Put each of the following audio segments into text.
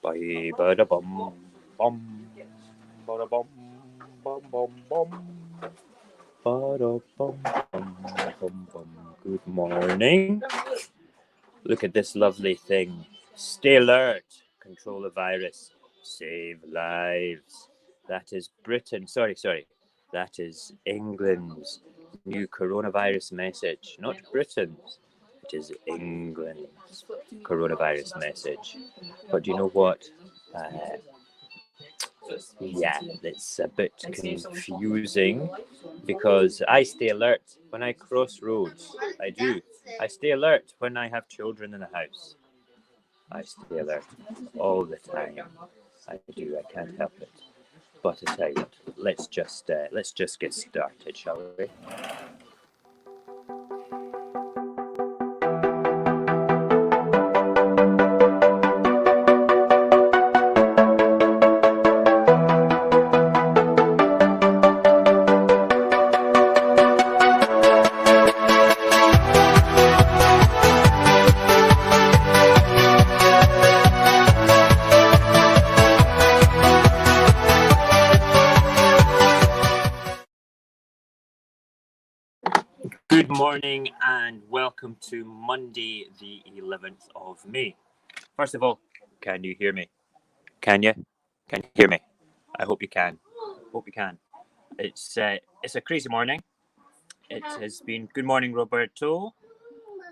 Bye, bada bum, bum, bada bum, bum, bum, bum. Bada bum, bum, bum, bum. Good morning. Look at this lovely thing. Stay alert. Control the virus. Save lives. That is Britain. Sorry. That is England's new coronavirus message. Not Britain's. It is England's coronavirus message. But do you know what? Yeah, it's a bit confusing because I stay alert when I cross roads. I do. I stay alert when I have children in the house. I stay alert all the time. I do. I can't help it. But I tell you what, let's just get started, shall we? Good morning and welcome to Monday, the 11th of May. First of all, can you hear me? Can you? Can you hear me? I hope you can. Hope you can. It's a crazy morning. It has been. Good morning, Roberto.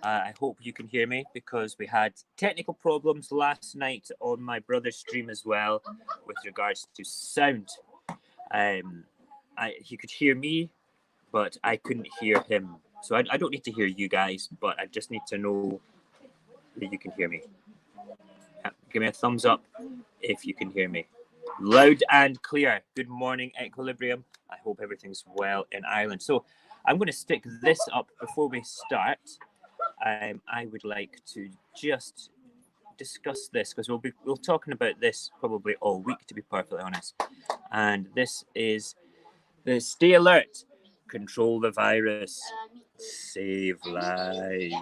I hope you can hear me because we had technical problems last night on my brother's stream as well with regards to sound. He could hear me, but I couldn't hear him. So I don't need to hear you guys, but I just need to know that you can hear me. Give me a thumbs up if you can hear me. Loud and clear. Good morning, Equilibrium. I hope everything's well in Ireland. So I'm going to stick this up before we start. I would like to just discuss this because we're talking about this probably all week, to be perfectly honest. And this is the Stay Alert. Control the virus. Save lives.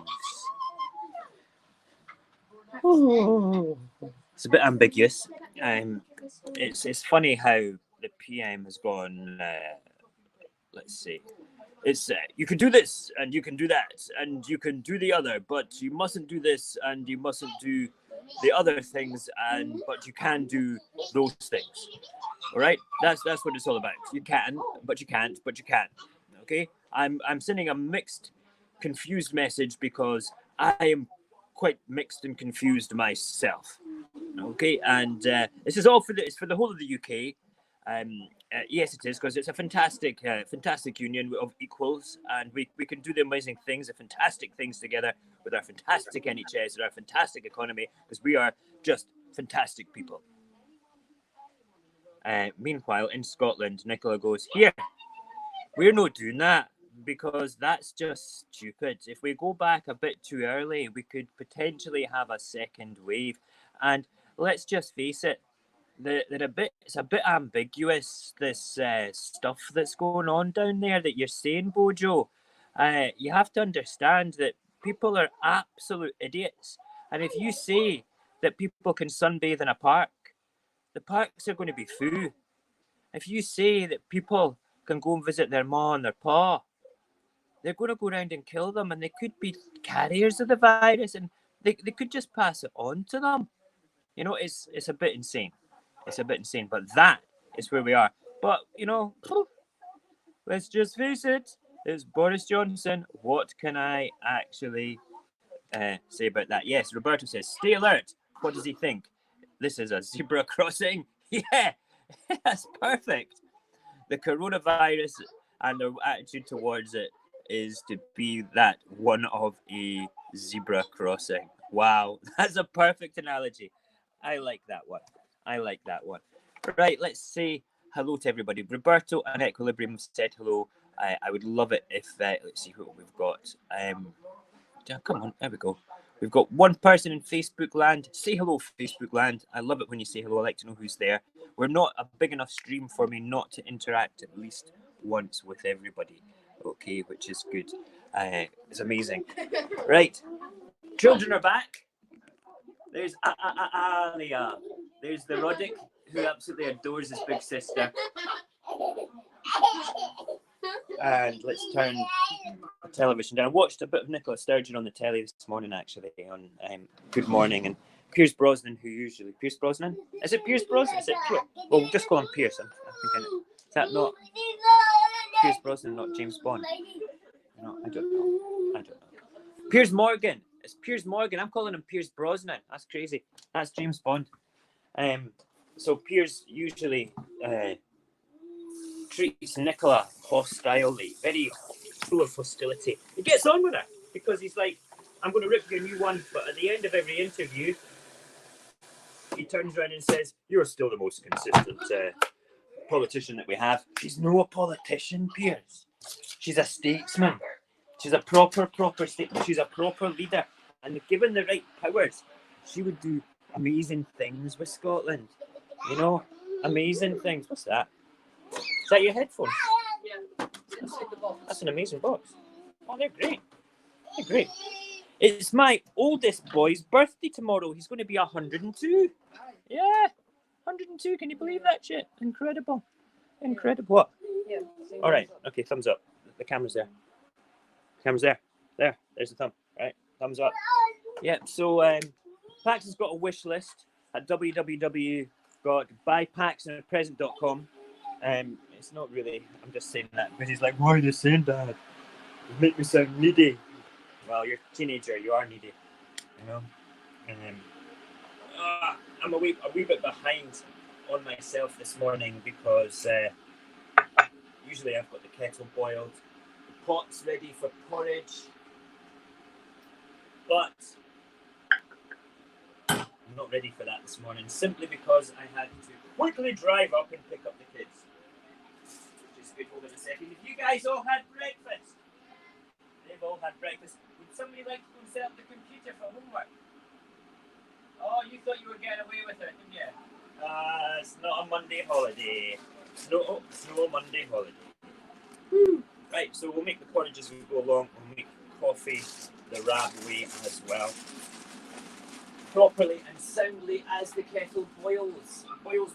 Oh. It's a bit ambiguous. It's funny how the PM has gone. Let's see. It's you can do this and you can do that and you can do the other, but you mustn't do this and you mustn't do the other things, but you can do those things. All right, that's what it's all about. You can, but you can't, but you can. Okay, I'm sending a mixed, confused message because I am quite mixed and confused myself. Okay, and this is all for the whole of the UK. Yes, it is, because it's a fantastic union of equals, and we can do the amazing things, the fantastic things together with our fantastic NHS and our fantastic economy, because we are just fantastic people. Meanwhile, in Scotland, Nicola goes, here, we're not doing that because that's just stupid. If we go back a bit too early, we could potentially have a second wave. And let's just face it, it's a bit ambiguous, this stuff that's going on down there that you're saying, Bojo. You have to understand that people are absolute idiots. And if you say that people can sunbathe in a park, the parks are going to be full. If you say that people can go and visit their ma and their pa, they're going to go around and kill them, and they could be carriers of the virus, and they could just pass it on to them. You know, it's a bit insane. It's a bit insane, but that is where we are. But, you know, let's just face it, it's Boris Johnson. What can I actually say about that? Yes, Roberto says, stay alert. What does he think? This is a zebra crossing? Yeah, that's perfect. The coronavirus and their attitude towards it is to be that one of a zebra crossing. Wow, that's a perfect analogy. I like that one. Right, let's say hello to everybody. Roberto and Equilibrium said hello. I would love it if, let's see what we've got. Come on, there we go. We've got one person in Facebook land. Say hello, Facebook land. I love it when you say hello. I like to know who's there. We're not a big enough stream for me not to interact at least once with everybody. Okay, which is good. It's amazing. Right, children are back. There's Alia. There's the Roddick, who absolutely adores his big sister. And let's turn the television down. I watched a bit of Nicola Sturgeon on the telly this morning, actually, on Good Morning, and Pierce Brosnan, who usually... Pierce Brosnan? Is it Pierce Brosnan? Is it... Well, we'll just call him Pierce. I'm thinking... Is that not... Pierce Brosnan, not James Bond? No, I don't know. Piers Morgan. It's Piers Morgan. I'm calling him Pierce Brosnan. That's crazy. That's James Bond. So Piers usually treats Nicola hostilely, very full of hostility. He gets on with her because he's like, I'm going to rip you a new one, but at the end of every interview, he turns around and says, you're still the most consistent politician that we have. She's no politician, Piers. She's a statesman. She's a proper statesman. She's a proper leader. And given the right powers, she would do amazing things with Scotland. You know, amazing things. What's that? Is that your headphones? Yeah, it's inside the box. That's an amazing box. Oh, they're great. They're great. It's my oldest boy's birthday tomorrow. He's going to be 102. Yeah, 102. Can you believe that shit? Incredible. Incredible. What? Yeah. All right. Okay, thumbs up. The camera's there. Camera's there. There's the thumb. Right. Thumbs up. Yeah. So Pax has got a wish list at www.buypaxinapresent.com. It's not really. I'm just saying that because he's like, why are you saying that? You make me sound needy. Well, you're a teenager. You are needy. You know. I'm a wee bit behind on myself this morning because usually I've got the kettle boiled, the pot's ready for porridge, but I'm not ready for that this morning simply because I had to quickly drive up and pick up the kids. Which is good. Hold on a second. If you guys all had breakfast, they've all had breakfast. Would somebody like to go and set up the computer for homework? Oh, you thought you were getting away with it, didn't you? It's not a Monday holiday. It's not a Monday holiday. Woo. Right, so we'll make the porridge as we go along. We'll make coffee the right way as well. Properly and soundly as the kettle boils. Boils.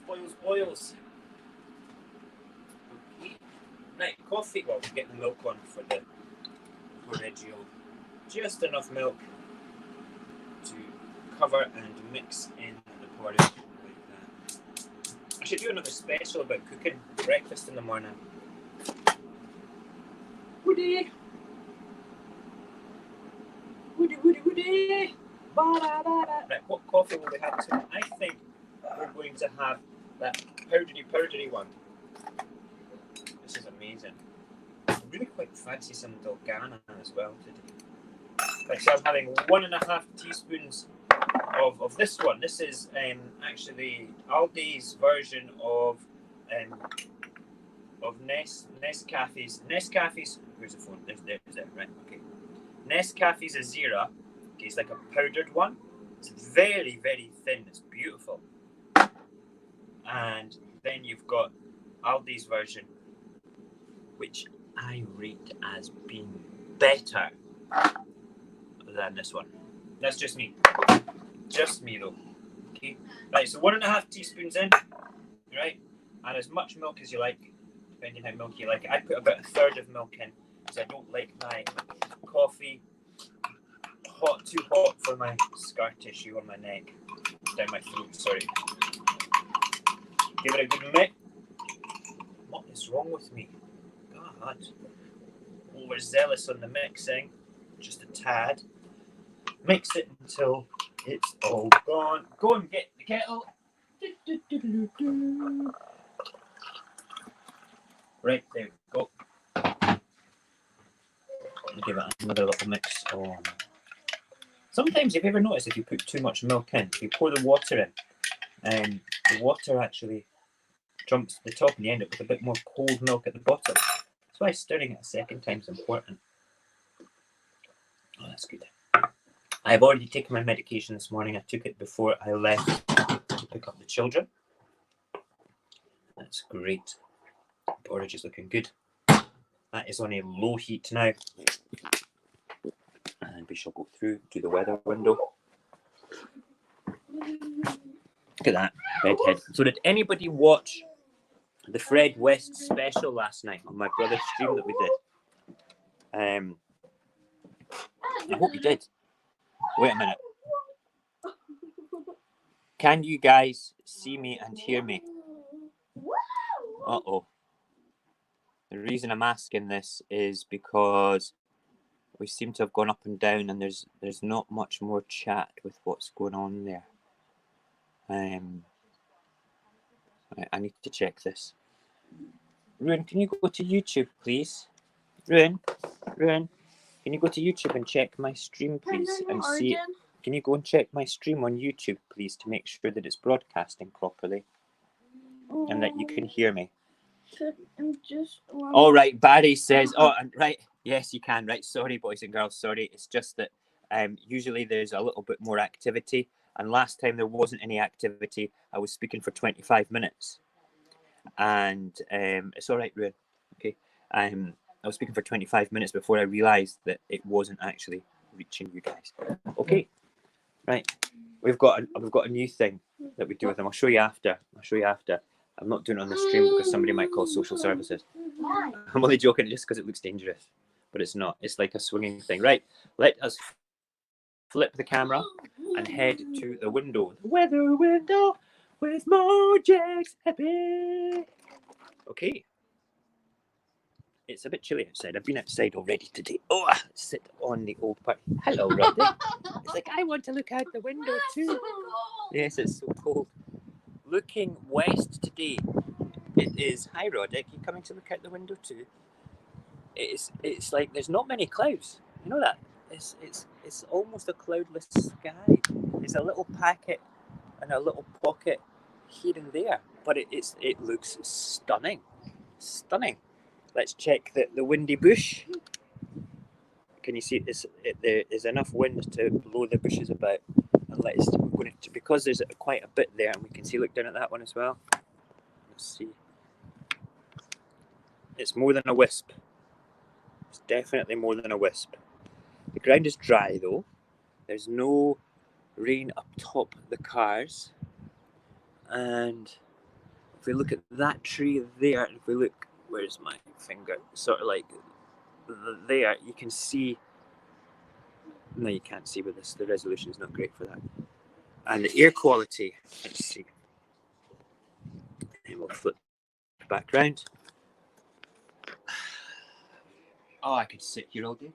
Okay. Right, coffee. Well, we'll get the milk on for the porridge. Just enough milk to cover and mix in the porridge like that. I should do another special about cooking breakfast in the morning. Woody. Right, what coffee will we have tonight? I think we're going to have that powdery one. This is amazing. I really quite fancy some Dalgana as well today. Right, so I'm having 1.5 teaspoons of this one. This is actually Aldi's version of Nescafe's. Where's the phone? There's it. Right. Okay. Nescafe's Azira. Okay, it's like a powdered one. It's very, very thin. It's beautiful. And then you've got Aldi's version, which I rate as being better than this one. That's just me. Just me though. Okay. Right, so 1.5 teaspoons in. Right? And as much milk as you like, depending how milky you like it. I put about 1/3 of milk in because I don't like my coffee too hot for my scar tissue on my neck. Down my throat, sorry. Give it a good mix. What is wrong with me? God. Overzealous on the mixing. Just a tad. Mix it until it's all gone. Go and get the kettle. Right, there we go. Give it another little mix. Oh. Sometimes, if you ever notice, if you put too much milk in, if you pour the water in, the water actually jumps to the top and you end up with a bit more cold milk at the bottom. That's why stirring it a second time is important. Oh, that's good. I've already taken my medication this morning. I took it before I left to pick up the children. That's great. Porridge is looking good. That is on a low heat now. And we shall go through to the weather window. Look at that. Redhead. So did anybody watch the Fred West special last night on my brother's stream that we did? I hope you did. Wait a minute. Can you guys see me and hear me? Uh-oh. The reason I'm asking this is because we seem to have gone up and down, and there's not much more chat with what's going on there. I need to check this. Ruin, can you go to YouTube, please? Ruin, can you go to YouTube and check my stream, please, and see? Can you go and check my stream on YouTube, please, to make sure that it's broadcasting properly and that you can hear me? All right, Barry says. Oh, right. Yes, you can. Right. Sorry, boys and girls. Sorry. It's just that usually there's a little bit more activity, and last time there wasn't any activity. I was speaking for 25 minutes, and it's all right, Ruin. Okay. I was speaking for 25 minutes before I realised that it wasn't actually reaching you guys. Okay. Right. We've got a new thing that we do with them. I'll show you after. I'm not doing it on the stream because somebody might call social services. I'm only joking just because it looks dangerous, but it's not. It's like a swinging thing. Right, let us flip the camera and head to the window. The weather window with Mojax Happy. Okay. It's a bit chilly outside. I've been outside already today. Oh, sit on the old part. Hello, Roddy. It's like, I want to look out the window too. Yes, it's so cold. Looking west today, it is. Hi, Roddick. You coming to look out the window too? It's like there's not many clouds. You know that? It's almost a cloudless sky. There's a little packet and a little pocket here and there, but it looks stunning. Stunning. Let's check the windy bush. Can you see there's enough wind to blow the bushes about? And because there's quite a bit there, and we can see, look down at that one as well. Let's see. It's more than a wisp. It's definitely more than a wisp. The ground is dry though. There's no rain up top the cars. And if we look at that tree there, and if we look, where's my finger? Sort of like there, you can see. No, you can't see with this. The resolution is not great for that. And the air quality, let's see. And we'll flip back round. Oh, I could sit here all day.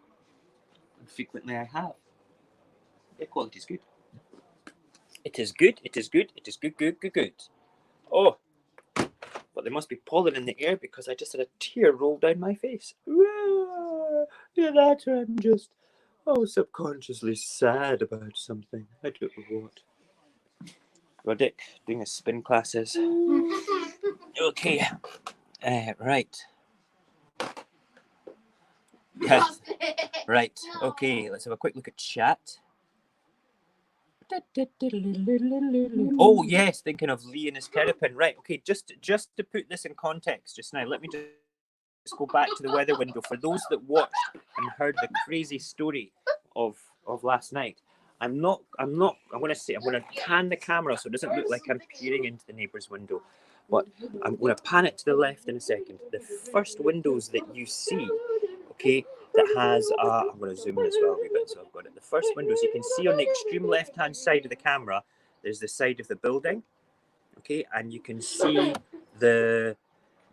And frequently I have. Air quality is good. It is good. It is good. It is good, good, good, good. Oh, but there must be pollen in the air because I just had a tear roll down my face. Yeah, that I'm just subconsciously sad about something. I don't know what. Roddick doing his spin classes. Okay. Right. Yes. Right. Okay. Let's have a quick look at chat. Oh yes, thinking of Lee and his terrapin. Right. Okay. Just to put this in context, just now, let me just go back to the weather window for those that watched and heard the crazy story of last night. I'm going to pan the camera so it doesn't look like I'm peering into the neighbour's window. But I'm going to pan it to the left in a second. The first windows that you see, okay, that has, I'm going to zoom in as well a wee bit so I've got it. The first windows you can see on the extreme left-hand side of the camera, there's the side of the building, okay, and you can see the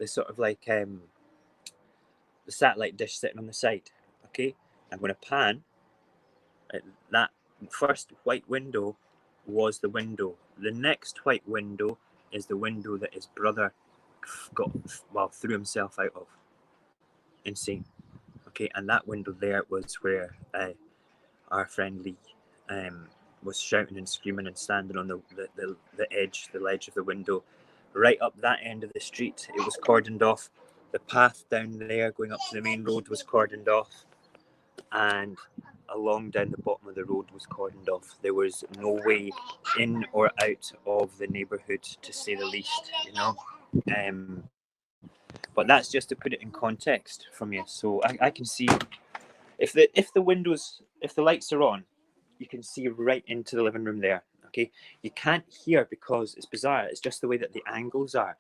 sort of like the satellite dish sitting on the side, okay. I'm going to pan that. First white window was the window. The next white window is the window that his brother threw himself out of. Insane. Okay, and that window there was where our friend Lee was shouting and screaming and standing on the ledge of the window. Right up that end of the street, it was cordoned off. The path down there going up to the main road was cordoned off. And along down the bottom of the road was cordoned off. There was no way in or out of the neighbourhood, to say the least, you know. But that's just to put it in context from you. So I can see if the lights are on, you can see right into the living room there. Okay, you can't hear because it's bizarre. It's just the way that the angles are.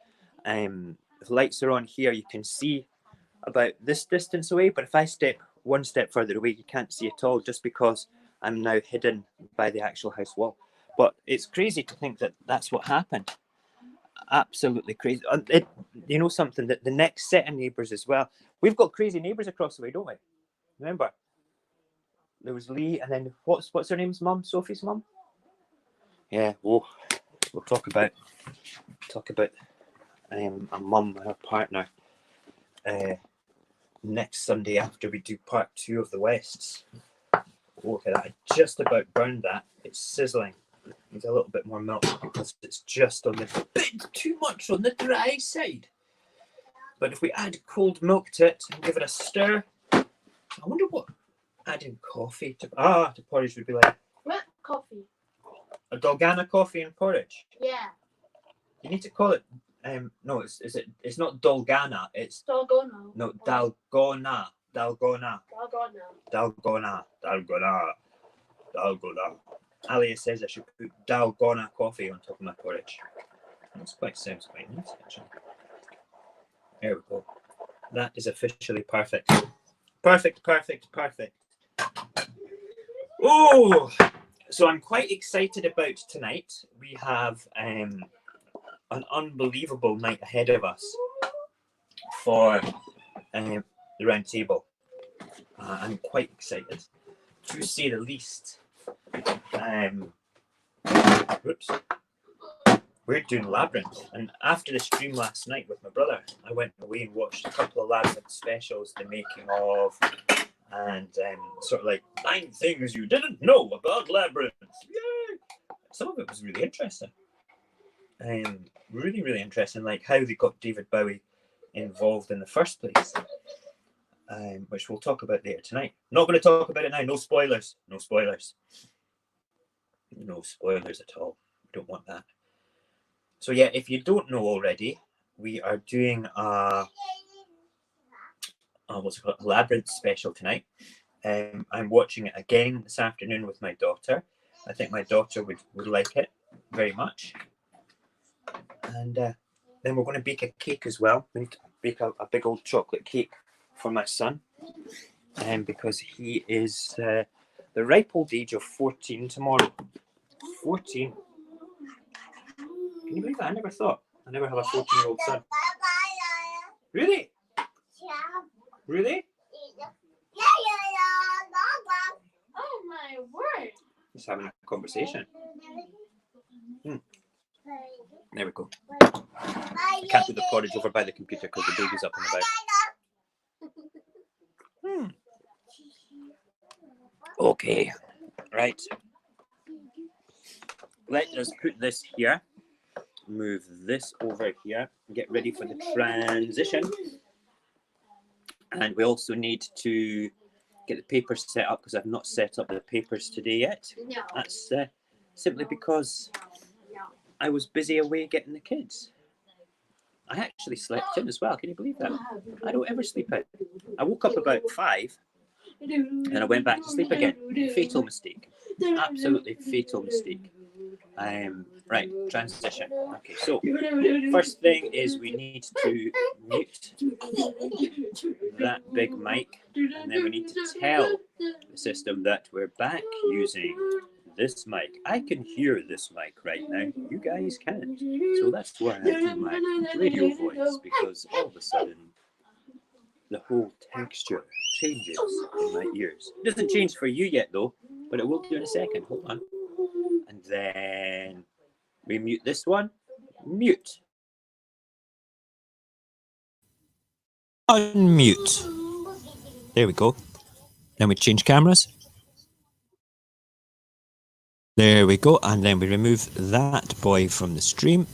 If lights are on here, you can see about this distance away, but if I step one step further away, you can't see at all, just because I'm now hidden by the actual house wall. But it's crazy to think that that's what happened. Absolutely crazy. You know something, that the next set of neighbours as well, we've got crazy neighbours across the way, don't we? Remember, there was Lee, and then what's her name's mum? Sophie's mum. Yeah, we'll talk about a mum and her partner next Sunday after we do part 2 of the Wests. Look at that! I just about burned that. It's sizzling. Needs a little bit more milk because it's just on the bit too much on the dry side. But if we add cold milk to it and give it a stir, I wonder what adding coffee to porridge would be like. What coffee? A Dalgona coffee and porridge. Yeah. You need to call it. No, it's not Dalgona. It's Dalgona. no Dalgona. Dalgona. Alia says I should put Dalgona coffee on top of my porridge. That sounds quite nice, actually. There we go. That is officially perfect. Perfect. Oh, so I'm quite excited about tonight. We have an unbelievable night ahead of us for the round table. I'm quite excited, to say the least. We're doing Labyrinth, and after the stream last night with my brother, I went away and watched a couple of Labyrinth specials, the making of, and sort of like 9 things you didn't know about Labyrinth. Yay! Some of it was really interesting. Really interesting, like how they got David Bowie involved in the first place, which we'll talk about later tonight. Not going to talk about it now. No spoilers at all. We don't want that. So yeah, if you don't know already, we are doing a Labyrinth special tonight. I'm watching it again this afternoon with my daughter. I think my daughter would like it very much. And then we're going to bake a cake as well. We need to bake a big old chocolate cake for my son, because he is the ripe old age of 14 tomorrow. 14. Can you believe that? I never thought. I never have a 14-year-old son. Really? Really? Oh my word! Just having a conversation. There we go. I can't put the porridge over by the computer because the baby's up and about. Okay, right. Let us put this here. Move this over here. Get ready for the transition. And we also need to get the papers set up because I've not set up the papers today yet. No. That's simply because I was busy away getting the kids. I actually slept in as well. Can you believe that? I don't ever sleep in. I woke up about 5 and I went back to sleep again. Fatal mistake. Absolutely fatal mistake. Right, transition. Okay, so first thing is we need to mute that big mic, and then we need to tell the system that we're back using this mic. I can hear this mic right now. You guys can't. So that's why I do my radio voice, because all of a sudden the whole texture changes in my ears. It doesn't change for you yet though, but it will do in a second. Hold on. And then we mute this one. Mute. Unmute. There we go. Then we change cameras. There we go. And then we remove that boy from the stream.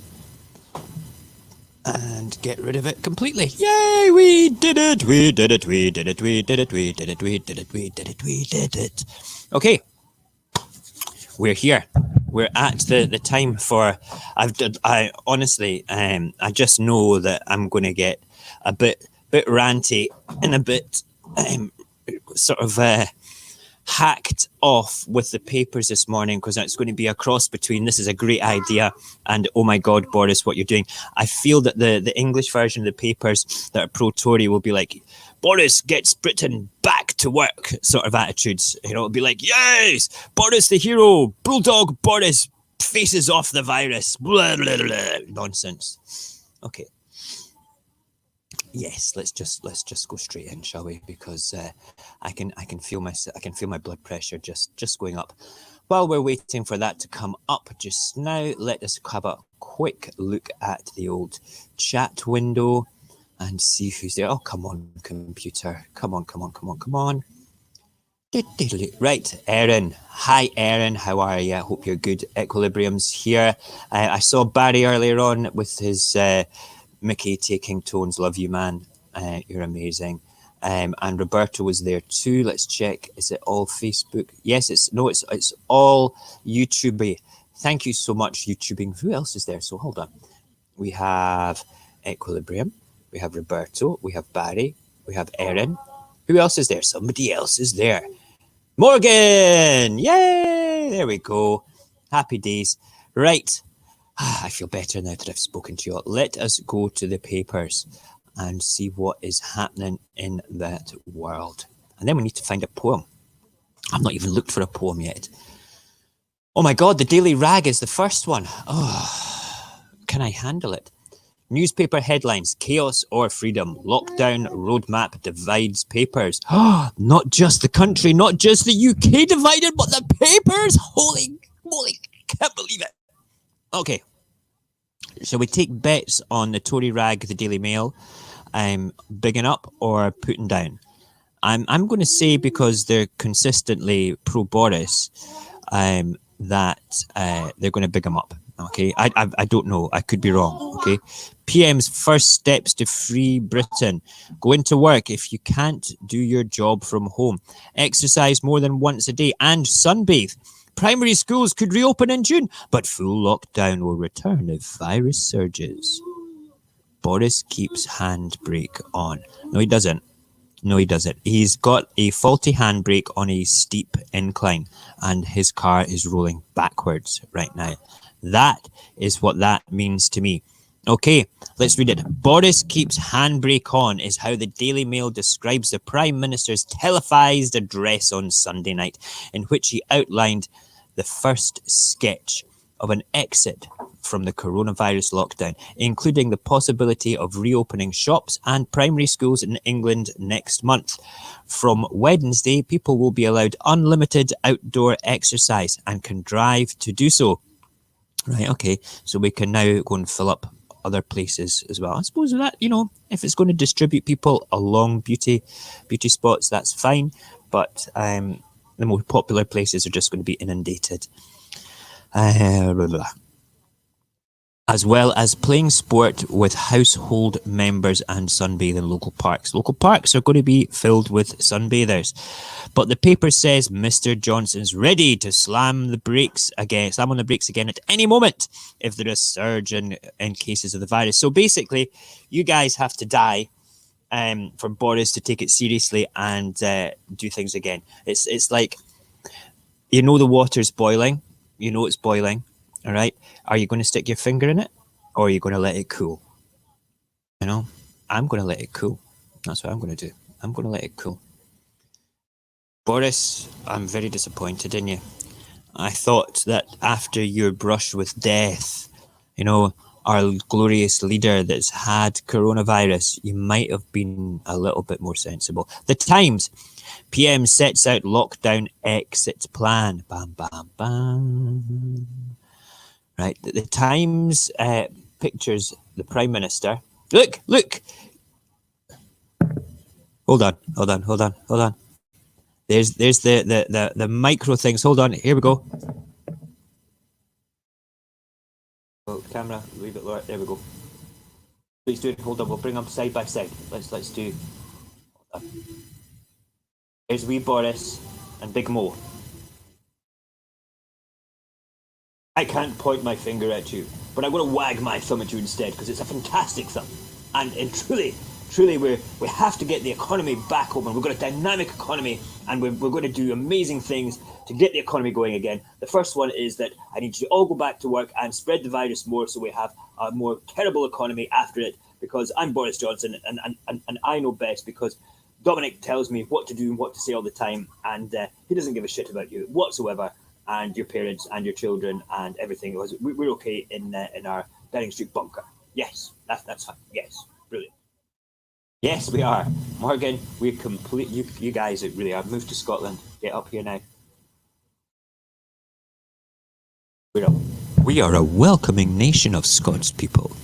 And get rid of it completely. Yay! We did it! We did it! We did it! We did it! We did it! We did it! We did it! We did it! Okay. We're here. We're at the time for. I honestly, I just know that I'm going to get a bit ranty and a bit sort of hacked off with the papers this morning because it's going to be a cross between this is a great idea and oh my God, Boris, what you're doing. I feel that the English version of the papers that are pro-Tory will be like, Boris gets Britain back to work sort of attitudes. You know, it'll be like, yes, Boris the hero, Bulldog Boris faces off the virus. Blah, blah, blah. Nonsense. Okay. Yes, let's just go straight in, shall we? Because I can feel my blood pressure just going up. While we're waiting for that to come up just now, let us have a quick look at the old chat window and see who's there. Oh, come on, computer. Come on. Right, Erin. Hi, Erin. How are you? I hope you're good. Equilibrium's here. I saw Barry earlier on with his Mickey taking tones. Love you, man. You're amazing. And Roberto was there too. Let's check. Is it all Facebook? Yes, it's all YouTube. Thank you so much, YouTubing. Who else is there? So hold on. We have Equilibrium. We have Roberto. We have Barry. We have Erin. Who else is there? Somebody else is there. Morgan! Yay! There we go. Happy days. Right. I feel better now that I've spoken to you all. Let us go to the papers and see what is happening in that world. And then we need to find a poem. I've not even looked for a poem yet. Oh my God, the Daily Rag is the first one. Oh, can I handle it? Newspaper headlines, chaos or freedom, lockdown roadmap divides papers. Not just the country, not just the UK divided, but the papers. Holy moly, can't believe it. Okay, shall we take bets on the Tory rag, the Daily Mail, bigging up or putting down? I'm going to say, because they're consistently pro-Boris, that they're going to big him up. Okay, I don't know. I could be wrong. Okay, PM's first steps to free Britain. Go into work if you can't do your job from home. Exercise more than once a day and sunbathe. Primary schools could reopen in June, but full lockdown will return if virus surges. Boris keeps handbrake on. No, he doesn't. He's got a faulty handbrake on a steep incline, and his car is rolling backwards right now. That is what that means to me. Okay, let's read it. Boris keeps handbrake on is how the Daily Mail describes the Prime Minister's televised address on Sunday night, in which he outlined the first sketch of an exit from the coronavirus lockdown, including the possibility of reopening shops and primary schools in England next month. From Wednesday, people will be allowed unlimited outdoor exercise and can drive to do so. Right, okay, so we can now go and fill up other places as well. I suppose that, if it's going to distribute people along beauty spots, that's fine. But the more popular places are just going to be inundated. As well as playing sport with household members and sunbathe in local parks. Local parks are going to be filled with sunbathers. But the paper says Mr. Johnson's ready to slam on the brakes again at any moment if there is a surge in cases of the virus. So basically, you guys have to die for Boris to take it seriously and do things again. It's like, the water's boiling. It's boiling. All right. Are you going to stick your finger in it, or are you going to let it cool? I'm going to let it cool. That's what I'm going to do. I'm going to let it cool. Boris, I'm very disappointed in you. I thought that after your brush with death, our glorious leader that's had coronavirus, you might have been a little bit more sensible. The Times, PM sets out lockdown exit plan. Bam, bam, bam. Right, the Times pictures the Prime Minister. Look! Hold on. There's the micro things. Hold on, here we go. Oh, camera, a wee bit lower. There we go. Please do it. Hold on, we'll bring them side by side. Let's do. There's wee Boris and Big Mo. I can't point my finger at you, but I'm going to wag my thumb at you instead, because it's a fantastic thumb. And truly, truly we have to get the economy back open. We've got a dynamic economy, and we're going to do amazing things to get the economy going again. The first one is that I need you to all go back to work and spread the virus more, so we have a more terrible economy after it, because I'm Boris Johnson, and I know best, because Dominic tells me what to do and what to say all the time, and he doesn't give a shit about you whatsoever, and your parents and your children and everything. We're okay in our Downing Street bunker. Yes, that's fine. Yes, brilliant. Yes, we are. Morgan, we're complete. You guys really are. Moved to Scotland. Get up here now. We are a welcoming nation of Scots people.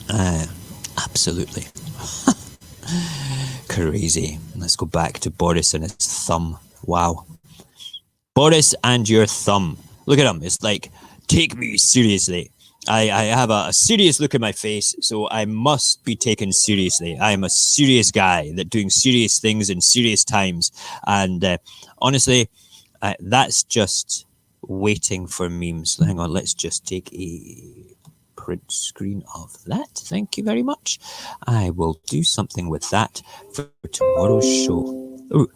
Absolutely. Crazy. Let's go back to Boris and his thumb. Wow. Boris and your thumb. Look at him. It's like, take me seriously. I have a serious look in my face, so I must be taken seriously. I am a serious guy that doing serious things in serious times. And honestly, that's just waiting for memes. Hang on, let's just take a print screen of that. Thank you very much. I will do something with that for tomorrow's show. Ooh,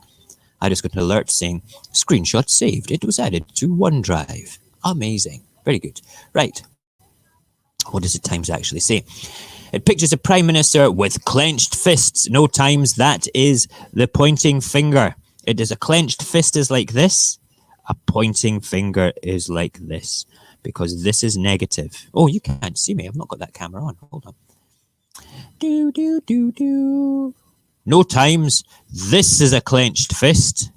I just got an alert saying, screenshot saved. It was added to OneDrive. Amazing. Very good. Right. What does the Times actually say? It pictures a Prime Minister with clenched fists. No, Times, that is the pointing finger. It is a clenched fist is like this. A pointing finger is like this. Because this is negative. Oh, you can't see me. I've not got that camera on. Hold on. Do. No, Times. This is a clenched fist.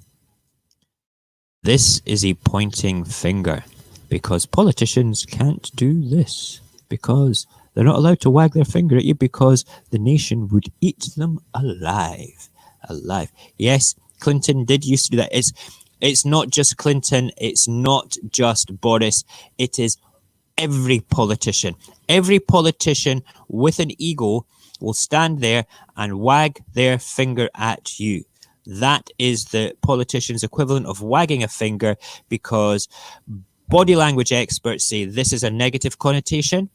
This is a pointing finger. Because politicians can't do this. Because they're not allowed to wag their finger at you, because the nation would eat them alive. Alive. Yes, Clinton did used to do that. It's not just Clinton. It's not just Boris. It is every politician. Every politician with an ego will stand there and wag their finger at you. That is the politician's equivalent of wagging a finger, because body language experts say this is a negative connotation.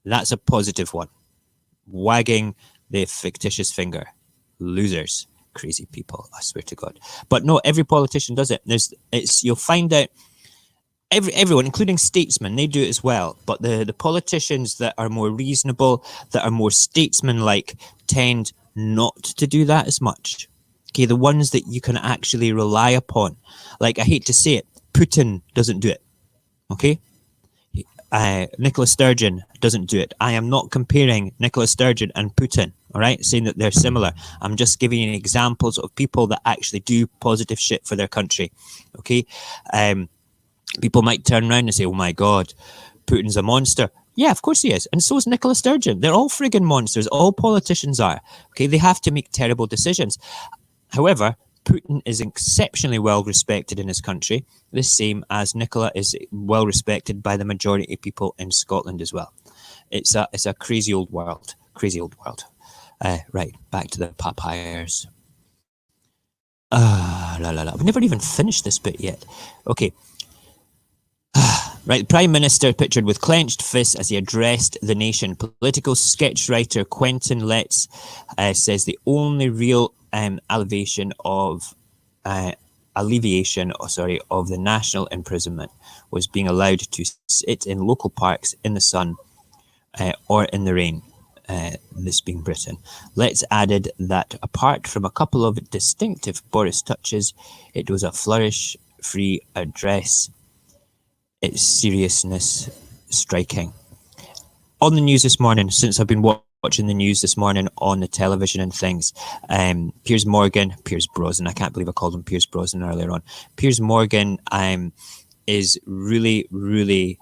That's a positive one. Wagging the fictitious finger. Losers. Crazy people, I swear to God. But no, every politician does it. You'll find out everyone, including statesmen, they do it as well. But the politicians that are more reasonable, that are more statesman-like, tend not to do that as much. Okay, the ones that you can actually rely upon. Like, I hate to say it, Putin doesn't do it. Okay? Nicola Sturgeon doesn't do it. I am not comparing Nicola Sturgeon and Putin, all right, saying that they're similar. I'm just giving you examples of people that actually do positive shit for their country, okay? People might turn around and say, oh my God, Putin's a monster. Yeah, of course he is. And so is Nicola Sturgeon. They're all friggin' monsters. All politicians are, okay? They have to make terrible decisions. However, Putin is exceptionally well respected in his country, the same as Nicola is well respected by the majority of people in Scotland as well. It's a crazy old world. Crazy old world. Right, back to the papayers. We've never even finished this bit yet. Okay. Right, the Prime Minister pictured with clenched fists as he addressed the nation. Political sketch writer Quentin Letts says the only real alleviation of the national imprisonment was being allowed to sit in local parks in the sun or in the rain, this being Britain. Letts added that apart from a couple of distinctive Boris touches, it was a flourish-free address, its seriousness striking. On the news this morning, since I've been watching the news this morning on the television and things, Piers Brosnan, I can't believe I called him Piers Brosnan earlier on. Piers Morgan is really, really,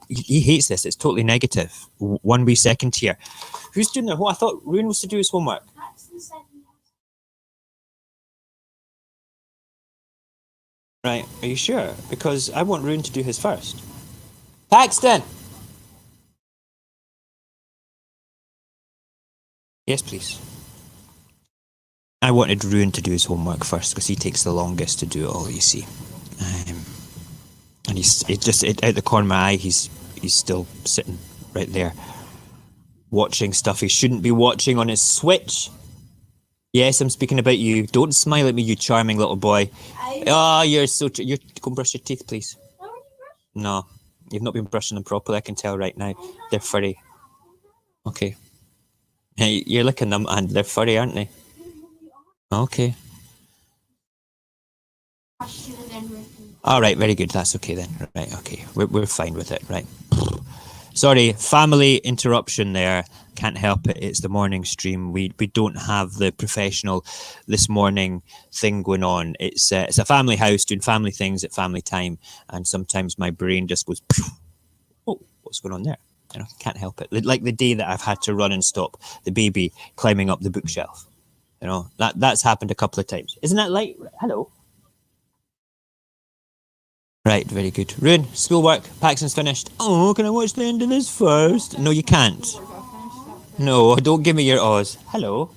he hates this. It's totally negative. 1 wee second here. Who's doing their homework? I thought Ruin was to do his homework. Right, are you sure? Because I want Ruin to do his first. Paxton! Yes, please. I wanted Ruin to do his homework first because he takes the longest to do it all, you see. And he's out the corner of my eye, he's still sitting right there. Watching stuff he shouldn't be watching on his Switch. Yes, I'm speaking about you. Don't smile at me, you charming little boy. Oh, you're so... You're... Go and brush your teeth, please. No, you've not been brushing them properly, I can tell right now. They're furry. Okay. Hey, you're licking them and they're furry, aren't they? Okay. All right, very good. That's okay then. Right, okay. We're fine with it, right? Sorry, family interruption there. Can't help it. It's the morning stream. We don't have the professional this morning thing going on. It's a family house doing family things at family time, and sometimes my brain just goes, oh, what's going on there? You know, can't help it. Like the day that I've had to run and stop the baby climbing up the bookshelf. You know, that's happened a couple of times. Isn't that like hello? Right, very good. Rune, schoolwork. Paxton's finished. Oh, can I watch the end of this first? No, you can't. No, don't give me your Oz. Hello.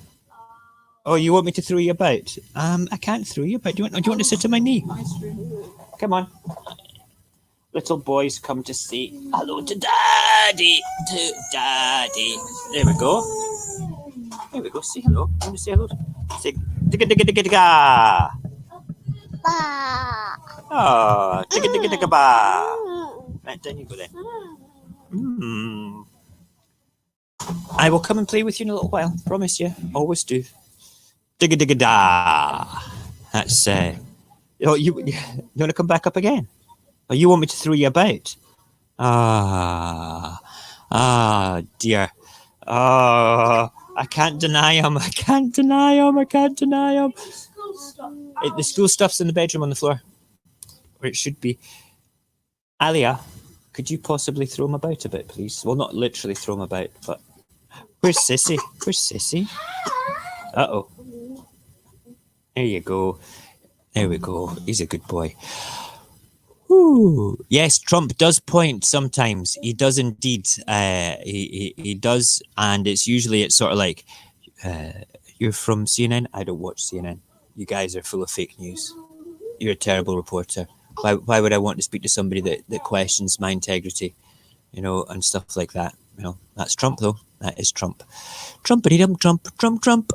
Oh, you want me to throw you about? I can't throw you about. Do you want to sit on my knee? Come on. Little boys come to say hello to daddy. To daddy. There we go. There we go. Say hello. You want to say hello? Say digga digga digga digga. Oh, digga digga digga ba. Right, down you go then. I will come and play with you in a little while. Promise you. Always do. Digga digga da. That's oh, you want to come back up again? Oh, you want me to throw you about? Dear. I can't deny him. I can't deny him. The school stuff's in the bedroom on the floor. Where it should be. Alia, could you possibly throw him about a bit, please? Well, not literally throw him about, but... Where's Sissy? Uh-oh. There you go. There we go. He's a good boy. Ooh. Yes, Trump does point sometimes. He does indeed. He does, and it's sort of like, you're from CNN? I don't watch CNN. You guys are full of fake news. You're a terrible reporter. Why would I want to speak to somebody that questions my integrity, you know, and stuff like that? You know, that's Trump though. That is Trump. Trumpity-dum, Trump.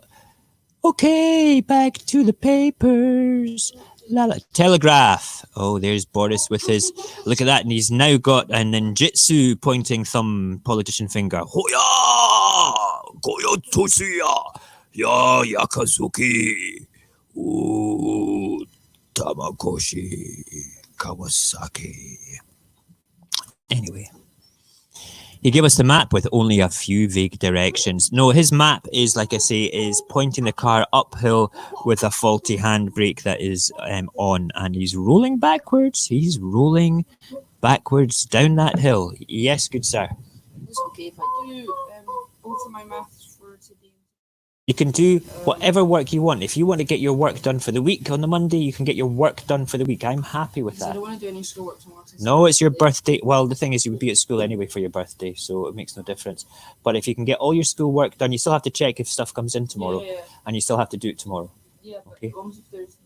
Okay, back to the papers. Telegraph. Oh, there's Boris with his... Look at that, and he's now got a ninjutsu pointing thumb politician finger. Hoya! Goyo Toshiya! Ya Yakazuki! Ooh, Tamakoshi Kawasaki. Anyway. He gave us the map with only a few vague directions. No, his map is, like I say, is pointing the car uphill with a faulty handbrake that is on, and he's rolling backwards. He's rolling backwards down that hill. Yes, good sir. It's okay if I do both of my maths for today. You can do whatever work you want. If you want to get your work done for the week on the Monday, you can get your work done for the week. I'm happy with that. I don't want to do any schoolwork tomorrow. No, it's your birthday. Well, the thing is, you would be at school anyway for your birthday, so it makes no difference. But if you can get all your school work done, you still have to check if stuff comes in tomorrow, and you still have to do it tomorrow. Yeah, but okay. If there's...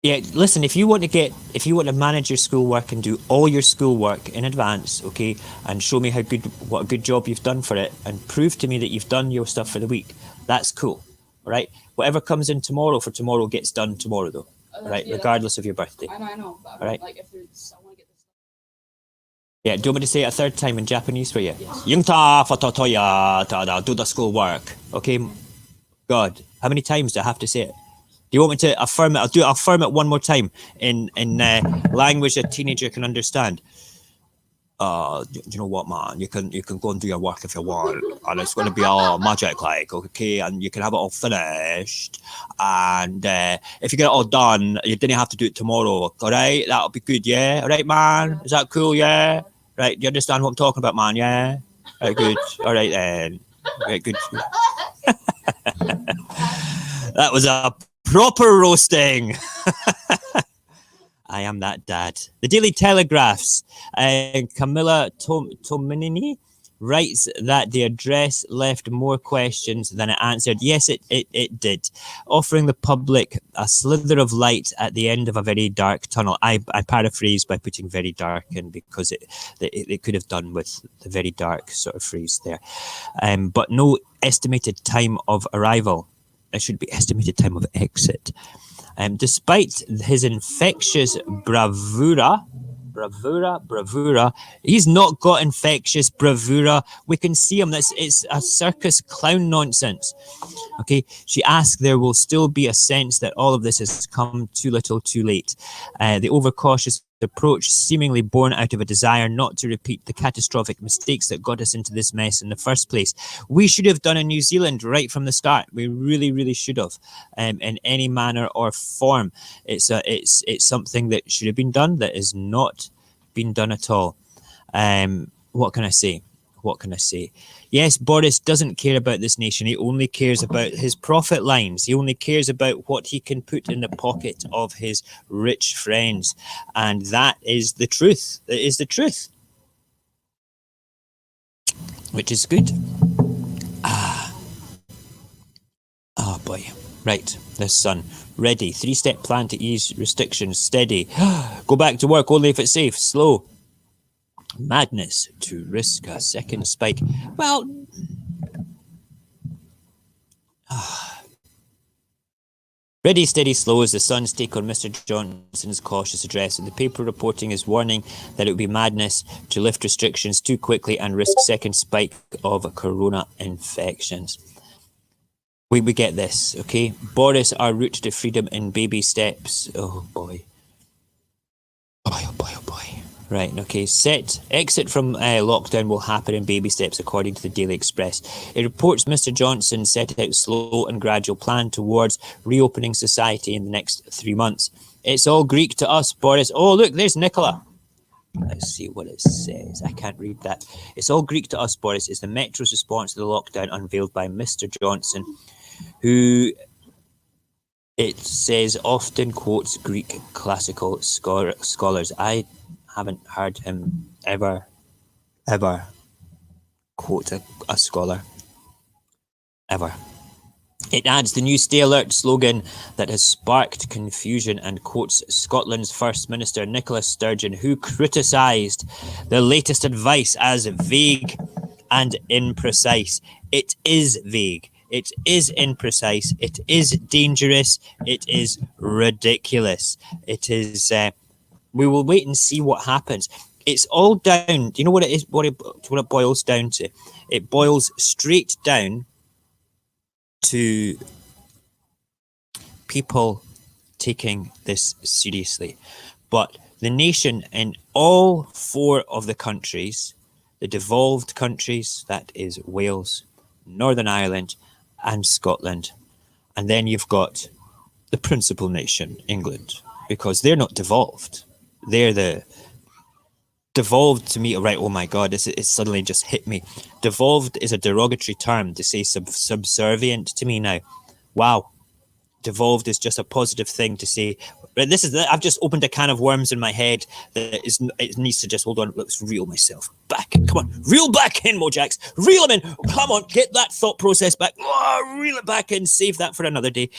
Yeah, listen, if you want to manage your schoolwork and do all your schoolwork in advance, okay, and show me what a good job you've done for it, and prove to me that you've done your stuff for the week, that's cool, all right? Whatever comes in tomorrow for tomorrow gets done tomorrow, though, all right, regardless of your birthday. I know, but all right? Like if there's, I want to get this. Yeah, do you want me to say it a third time in Japanese for you? Yes. Yungta fatotoya tada, do the schoolwork, okay? God, how many times do I have to say it? Do you want me to affirm it? I'll affirm it one more time in language a teenager can understand. You know what, man? You can go and do your work if you want, and it's going to be all magic, like, okay, and you can have it all finished. And if you get it all done, you didn't have to do it tomorrow. All right, that'll be good, yeah. All right, man. Is that cool? Yeah. Right. Do you understand what I'm talking about, man? Yeah. Right. Good. All right then. Right. Good. That was a proper roasting. I am that dad. The Daily Telegraphs. Camilla Tominini writes that the address left more questions than it answered. Yes, it did, offering the public a slither of light at the end of a very dark tunnel. I paraphrase by putting very dark in because it could have done with the very dark sort of phrase there. But no estimated time of arrival. It should be estimated time of exit. Despite his infectious bravura, he's not got infectious bravura. We can see him. It's a circus clown nonsense. Okay, she asks, there will still be a sense that all of this has come too little too late. The overcautious approach seemingly born out of a desire not to repeat the catastrophic mistakes that got us into this mess in the first place. We should have done in New Zealand right from the start. We really, really should have, in any manner or form. It's something that should have been done that is not been done at all. What can I say? What can I say? Yes, Boris doesn't care about this nation. He only cares about his profit lines. He only cares about what he can put in the pocket of his rich friends. And that is the truth. It is the truth. Which is good. Oh boy. Right, this son. Ready. 3-step plan to ease restrictions. Steady. Go back to work only if it's safe. Slow. Madness to risk a second spike. Well, ready, steady, slow is the Sun's take on Mr. Johnson's cautious address, and the paper reporting his warning that it would be madness to lift restrictions too quickly and risk second spike of corona infections. We get this, okay? Boris, our route to freedom in baby steps. Oh boy. Oh boy, oh boy. Right, okay. Exit from lockdown will happen in baby steps, according to the Daily Express. It reports Mr. Johnson set out slow and gradual plan towards reopening society in the next 3 months. It's all Greek to us, Boris. Oh, look, there's Nicola. Let's see what it says. I can't read that. It's all Greek to us, Boris. It's the Metro's response to the lockdown unveiled by Mr. Johnson, who, it says, often quotes Greek classical scholars. I haven't heard him ever quote a scholar. Ever. It adds the new Stay Alert slogan that has sparked confusion and quotes Scotland's First Minister Nicola Sturgeon, who criticised the latest advice as vague and imprecise. It is vague. It is imprecise. It is dangerous. It is ridiculous. It is... we will wait and see what happens. It's all down. Do you know what it is? What it boils down to? It boils straight down to people taking this seriously. But the nation in all 4 of the countries, the devolved countries, that is Wales, Northern Ireland, and Scotland, and then you've got the principal nation, England, because they're not devolved. They're the devolved to me, right? Oh my God, it suddenly just hit me. Devolved is a derogatory term to say subservient to me now. Wow. Devolved is just a positive thing to say. I've just opened a can of worms in my head it needs to just, hold on, let's reel myself back in. Come on, reel back in, Mojax. Reel him in. Come on, get that thought process back. Oh, reel it back in. Save that for another day.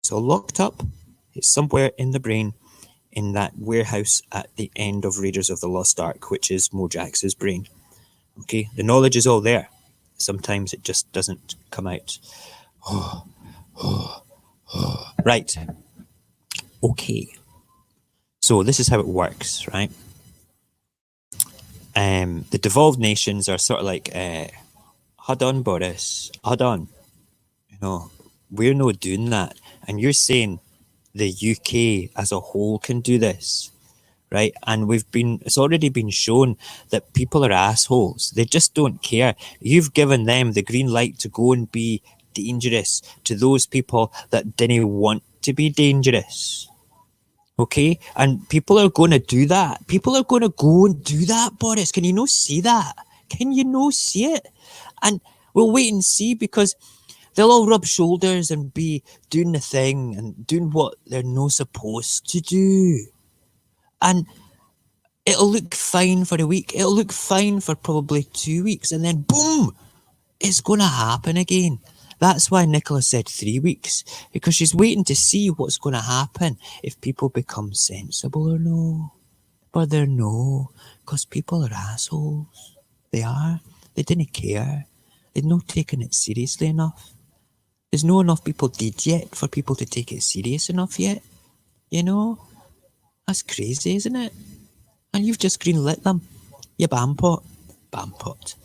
So locked up, it's somewhere in the brain, in that warehouse at the end of Raiders of the Lost Ark, which is Mojax's brain. Okay, the knowledge is all there. Sometimes it just doesn't come out. Right. Okay. So this is how it works, right? The devolved nations are sort of like, hold on, Boris, hold on. You know, we're not doing that. And you're saying the UK as a whole can do this, right? And it's already been shown that people are assholes. They just don't care. You've given them the green light to go and be dangerous to those people that didn't want to be dangerous. Okay? And people are going to do that. People are going to go and do that, Boris. Can you not see that? Can you not see it? And we'll wait and see, because they'll all rub shoulders and be doing the thing and doing what they're not supposed to do. And It'll look fine for a week. It'll look fine for probably 2 weeks. And then boom, it's going to happen again. That's why Nicola said 3 weeks. Because she's waiting to see what's going to happen. If people become sensible or no. But they're no. Because people are assholes. They are. They didn't care. They've not taken it seriously enough. There's not enough people dead yet for people to take it serious enough yet. You know? That's crazy, isn't it? And you've just greenlit them. You bampot. Bampot.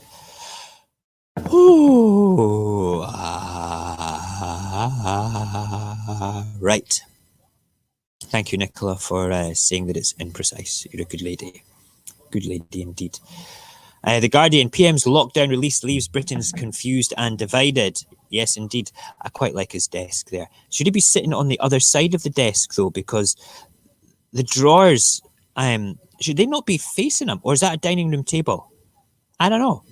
Oh. Right. Thank you, Nicola, for saying that it's imprecise. You're a good lady. Good lady indeed. The Guardian, PM's lockdown release leaves Britons confused and divided. Yes, indeed. I quite like his desk there. Should he be sitting on the other side of the desk, though? Because the drawers, should they not be facing him? Or is that a dining room table? I don't know.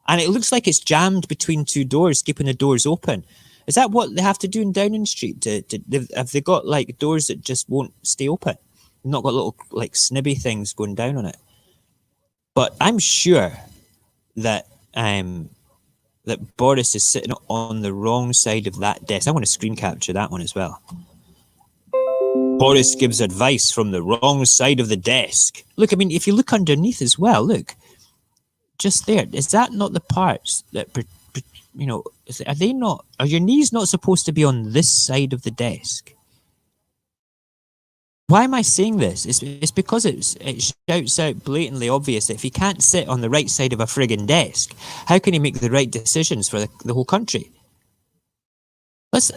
And it looks like it's jammed between two doors, keeping the doors open. Is that what they have to do in Downing Street? Have they got, like, doors that just won't stay open? They've not got little, like, snibby things going down on it. But I'm sure that that Boris is sitting on the wrong side of that desk. I want to screen capture that one as well. Boris gives advice from the wrong side of the desk. Look, I mean, if you look underneath as well, look, just there. Is that not the parts that, you know, are they not? Are your knees not supposed to be on this side of the desk? Why am I saying this? It's because it shouts out blatantly obvious that if he can't sit on the right side of a friggin' desk, how can he make the right decisions for the whole country? Let's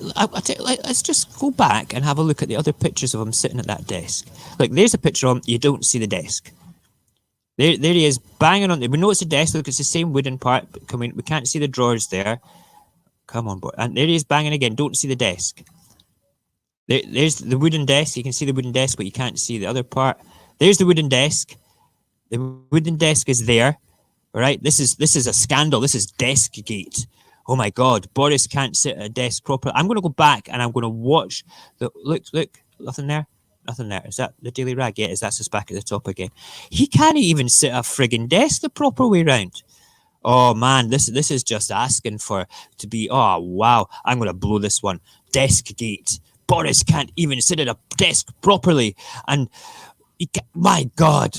just go back and have a look at the other pictures of him sitting at that desk. Look, there's a picture of him. You don't see the desk. There he is, banging on. We know it's a desk. Look, it's the same wooden part. We can't see the drawers there. Come on, boy. And there he is, banging again. Don't see the desk. There's the wooden desk. You can see the wooden desk, but you can't see the other part. There's the wooden desk. The wooden desk is there. All right. This is a scandal. This is Deskgate. Oh my God. Boris can't sit at a desk properly. I'm going to go back and I'm going to watch the look. Nothing there. Nothing there. Is that the Daily Rag? Yeah, that's us back at the top again. He can't even sit at a friggin' desk the proper way round. Oh man, this is just asking for to be. Oh wow. I'm going to blow this one. Deskgate. Boris can't even sit at a desk properly. And my God.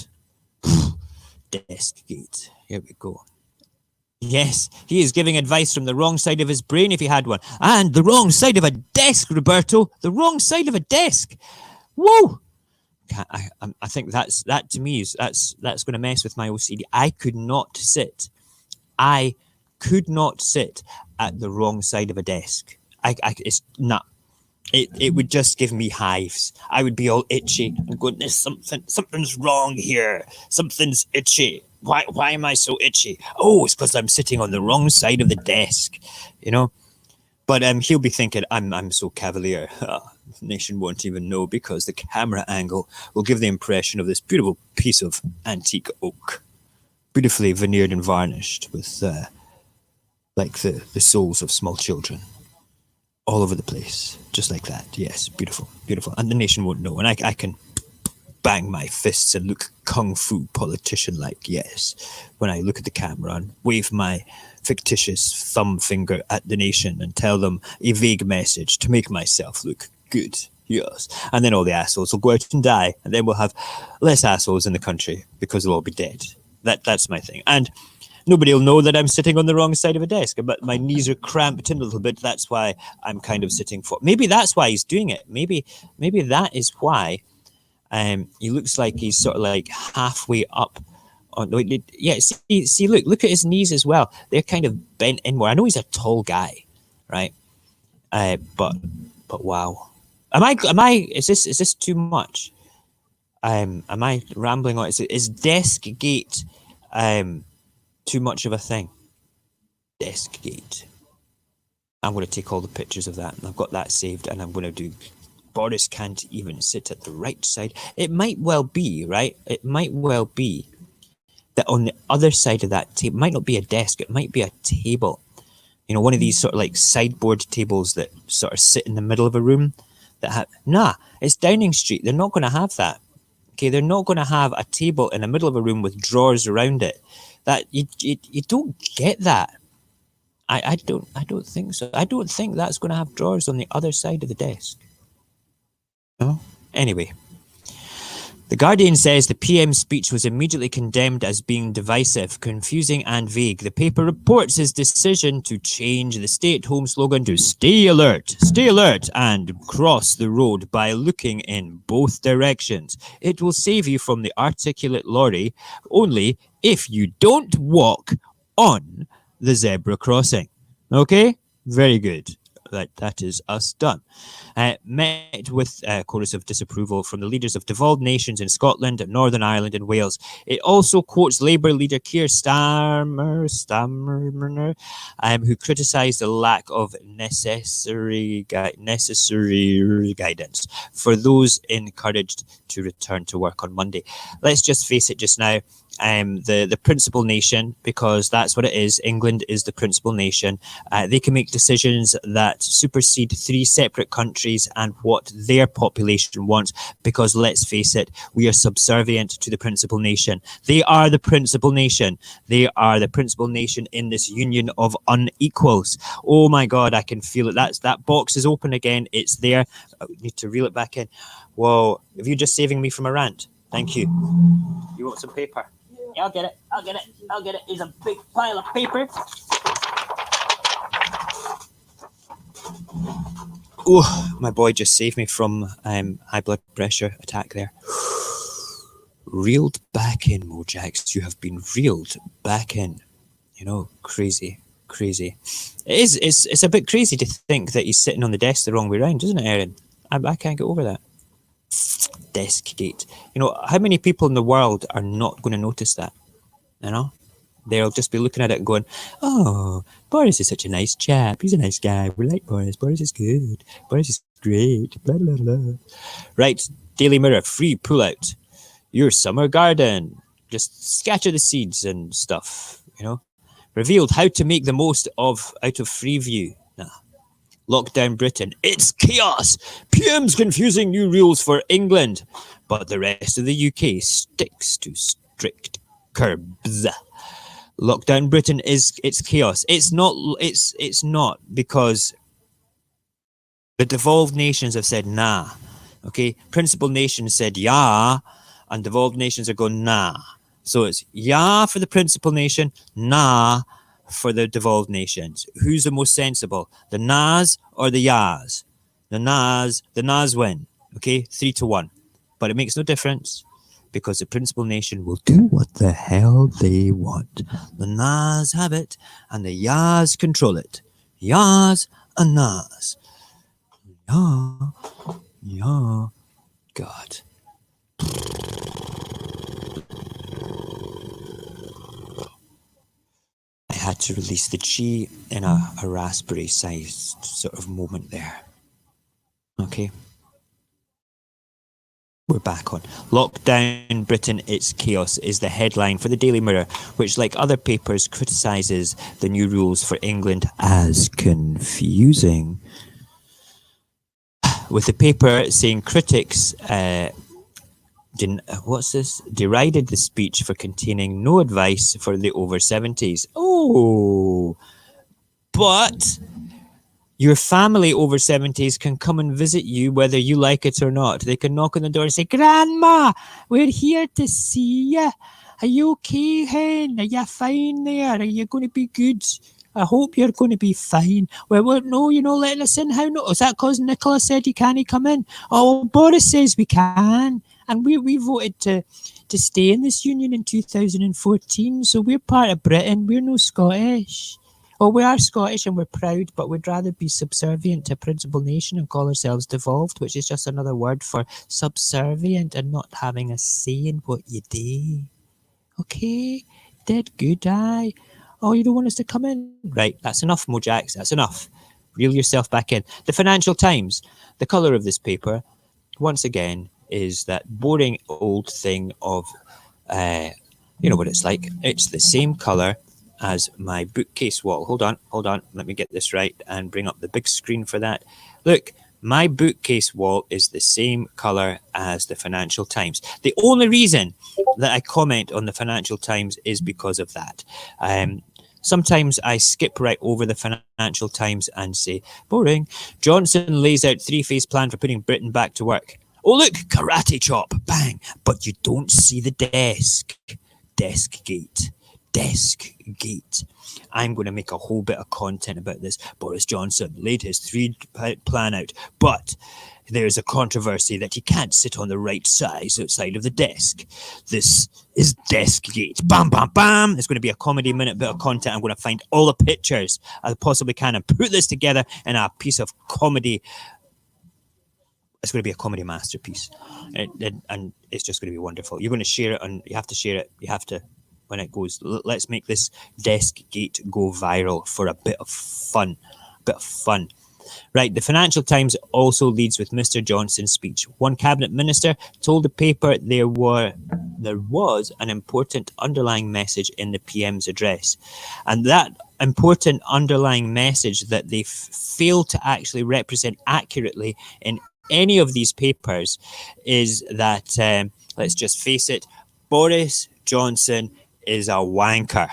Deskgate. Here we go. Yes, he is giving advice from the wrong side of his brain if he had one. And the wrong side of a desk, Roberto. The wrong side of a desk. Whoa. I think that to me is that's going to mess with my OCD. I could not sit at the wrong side of a desk. It's not. It would just give me hives. I would be all itchy and going, there's something's wrong here. Something's itchy. Why am I so itchy? Oh, it's because I'm sitting on the wrong side of the desk, you know. But he'll be thinking I'm so cavalier. The nation won't even know because the camera angle will give the impression of this beautiful piece of antique oak, beautifully veneered and varnished with like the souls of small children. All over the place, just like that. Yes, beautiful, beautiful. And the nation won't know. And I can bang my fists and look kung fu politician-like, yes, when I look at the camera and wave my fictitious thumb finger at the nation and tell them a vague message to make myself look good, yes. And then all the assholes will go out and die, and then we'll have less assholes in the country because they'll all be dead. That's my thing. And nobody will know that I'm sitting on the wrong side of a desk, but my knees are cramped in a little bit. That's why I'm kind of sitting for. Maybe that's why he's doing it. Maybe that is why he looks like he's sort of like halfway up. Yeah, see, look at his knees as well. They're kind of bent inward. I know he's a tall guy, right? But wow. Am I? Is this too much? Am I rambling on? Is Deskgate too much of a thing? Deskgate. I'm going to take all the pictures of that, and I've got that saved, and I'm going to do Boris can't even sit at the right side. It might well be, right? It might well be that on the other side of that table, might not be a desk, it might be a table. You know, one of these sort of like sideboard tables that sort of sit in the middle of a room that have, it's Downing Street. They're not going to have that. Okay, they're not going to have a table in the middle of a room with drawers around it. That you don't get that. I don't think so. I don't think that's going to have drawers on the other side of the desk. No. Anyway, The Guardian says the PM's speech was immediately condemned as being divisive, confusing and vague. The paper reports his decision to change the stay-at-home slogan to stay alert, and cross the road by looking in both directions. It will save you from the articulate lorry only if you don't walk on the zebra crossing. Okay? Very good. That is us done. Met with a chorus of disapproval from the leaders of devolved nations in Scotland, Northern Ireland and Wales. It also quotes Labour leader Keir Starmer, who criticised the lack of necessary guidance for those encouraged to return to work on Monday. Let's just face it just now. The principal nation, because that's what it is. England is the principal nation. They can make decisions that supersede three separate countries and what their population wants, because let's face it, we are subservient to the principal nation. They are the principal nation. They are the principal nation in this union of unequals. Oh my God, I can feel it. That box is open again. It's there. I need to reel it back in. Whoa, are you just saving me from a rant? Thank you. You want some paper? Yeah, I'll get it. Here's a big pile of paper. Oh, my boy just saved me from high blood pressure attack there. Reeled back in, Mojax. You have been reeled back in. You know, crazy. It's a bit crazy to think that he's sitting on the desk the wrong way around, isn't it, Erin? I can't get over that. Desk gate. You know, how many people in the world are not going to notice that? You know? They'll just be looking at it and going, oh, Boris is such a nice chap. He's a nice guy. We like Boris. Boris is good. Boris is great. Blah, blah, blah. Right. Daily Mirror, free pullout. Your summer garden. Just scatter the seeds and stuff, you know? Revealed how to make the most out of Freeview. Nah. Lockdown Britain. It's chaos. PM's confusing new rules for England, but the rest of the UK sticks to strict curbs. Lockdown Britain it's chaos. It's not because the devolved nations have said nah. Okay, principal nations said yeah, and devolved nations are going nah. So it's yeah for the principal nation, nah for the devolved nations. Who's the most sensible? The nahs or the yahs? The nahs win. Okay, 3-1. But it makes no difference because the principal nation will do what the hell they want. The nahs have it and the yahs control it. Yahs and nahs. Yeah. God. I had to release the G in a raspberry-sized sort of moment there. Okay. We're back on. Lockdown Britain, it's chaos is the headline for the Daily Mirror, which, like other papers, criticises the new rules for England as confusing. With the paper saying critics derided the speech for containing no advice for the over 70s. Oh, but your family over 70s can come and visit you whether you like it or not. They can knock on the door and say, Grandma, we're here to see you. Are you okay, hen? Are you fine there? Are you going to be good? I hope you're going to be fine. Well, no, you're not letting us in. How no? Is that because Nicola said you can't come in? Oh, well, Boris says we can. And we voted to stay in this union in 2014. So we're part of Britain. We're no Scottish. Well, we are Scottish and we're proud, but we'd rather be subservient to a principal nation and call ourselves devolved, which is just another word for subservient and not having a say in what you do. Okay? Dead good, aye. Oh, you don't want us to come in? Right, that's enough, Mojax. That's enough. Reel yourself back in. The Financial Times, the colour of this paper, once again, is that boring old thing of, you know what it's like. It's the same colour as my bookcase wall. Hold on. Let me get this right and bring up the big screen for that. Look, My bookcase wall is the same color as the Financial Times. The only reason that I comment on the Financial Times is because of that. Sometimes I skip right over the Financial Times and say, boring. Johnson lays out three-phase plan for putting Britain back to work. Oh, look, karate chop, bang. But you don't see the desk. Desk gate. I'm going to make a whole bit of content about this. Boris Johnson laid his plan out, but there's a controversy that he can't sit on the right side outside of the desk. This is Deskgate. Bam, bam, bam. It's going to be a comedy minute bit of content. I'm going to find all the pictures I possibly can and put this together in a piece of comedy. It's going to be a comedy masterpiece. And it's just going to be wonderful. You're going to share it, and you have to share it. You have to, when it goes, let's make this Deskgate go viral for a bit of fun. Right, the Financial Times also leads with Mr. Johnson's speech. One cabinet minister told the paper there was an important underlying message in the PM's address. And that important underlying message that they fail to actually represent accurately in any of these papers is that, let's just face it, Boris Johnson is a wanker.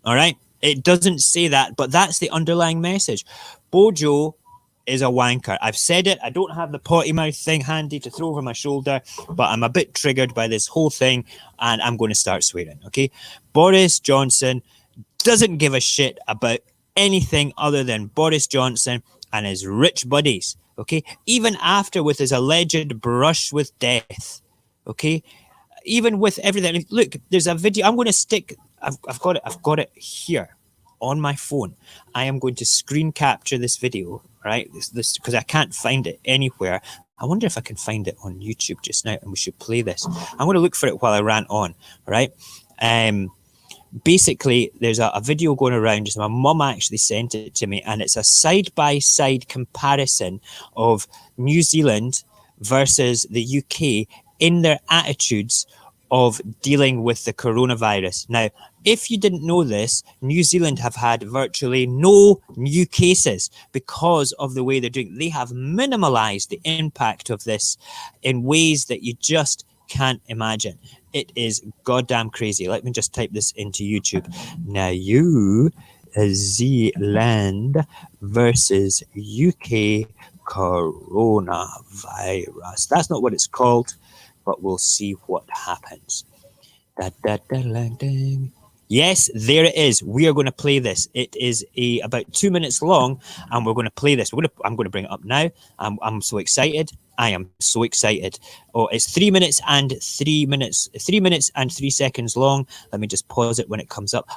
All right? It doesn't say that, but that's the underlying message. Bojo is a wanker. I've said it. I don't have the potty mouth thing handy to throw over my shoulder, but I'm a bit triggered by this whole thing, and I'm going to start swearing, okay? Boris Johnson doesn't give a shit about anything other than Boris Johnson and his rich buddies, okay? Even after with his alleged brush with death, okay? Even with everything. Look, there's a video. I'm going to stick... I've got it here on my phone. I am going to screen capture this video, right? This because I can't find it anywhere. I wonder if I can find it on YouTube just now, and we should play this. I'm going to look for it while I rant on, right? Basically, there's a video going around. My mum actually sent it to me, and it's a side-by-side comparison of New Zealand versus the UK in their attitudes of dealing with the coronavirus. Now, if you didn't know this, New Zealand have had virtually no new cases because of the way they're doing. They have minimalized the impact of this in ways that you just can't imagine. It is goddamn crazy. Let me just type this into YouTube. Now, New Zealand versus UK coronavirus. That's not what it's called, but we'll see what happens. Yes, there it is. We are going to play this. It is about 2 minutes long, and we're going to play this. I'm going to bring it up now. I'm so excited. I am so excited. Oh, it's 3 minutes and 3 seconds long. Let me just pause it when it comes up.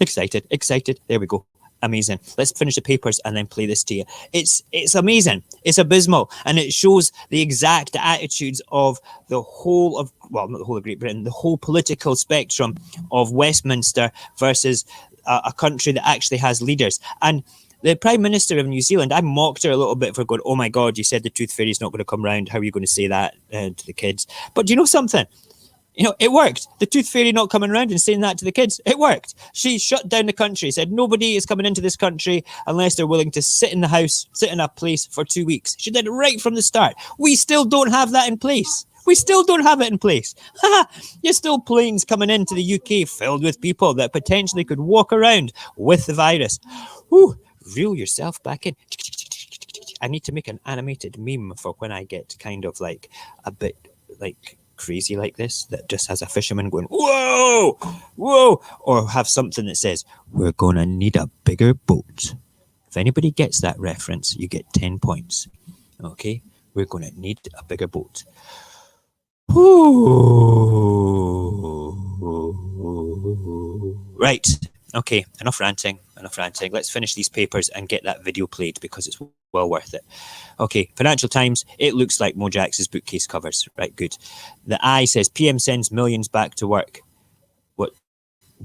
Excited. There we go. Amazing. Let's finish the papers and then play this to you. It's amazing. It's abysmal. And it shows the exact attitudes of the whole of, well, not the whole of Great Britain, the whole political spectrum of Westminster versus a country that actually has leaders. And the Prime Minister of New Zealand, I mocked her a little bit for going, oh my God, you said the tooth fairy's not going to come round. How are you going to say that to the kids? But do you know something? You know, it worked. The tooth fairy not coming around and saying that to the kids, it worked. She shut down the country, said nobody is coming into this country unless they're willing to sit in the house, sit in a place for 2 weeks. She did it right from the start. We still don't have that in place. We still don't have it in place. There's still planes coming into the UK filled with people that potentially could walk around with the virus. Whew, reel yourself back in. I need to make an animated meme for when I get kind of like a bit like crazy like this, that just has a fisherman going, whoa, or have something that says, we're going to need a bigger boat. If anybody gets that reference, you get 10 points. Okay, we're going to need a bigger boat. Right. Okay, enough ranting. Let's finish these papers and get that video played because it's well worth it. Okay, Financial Times, it looks like Mojax's bookcase covers. Right, good. The I says, PM sends millions back to work. What?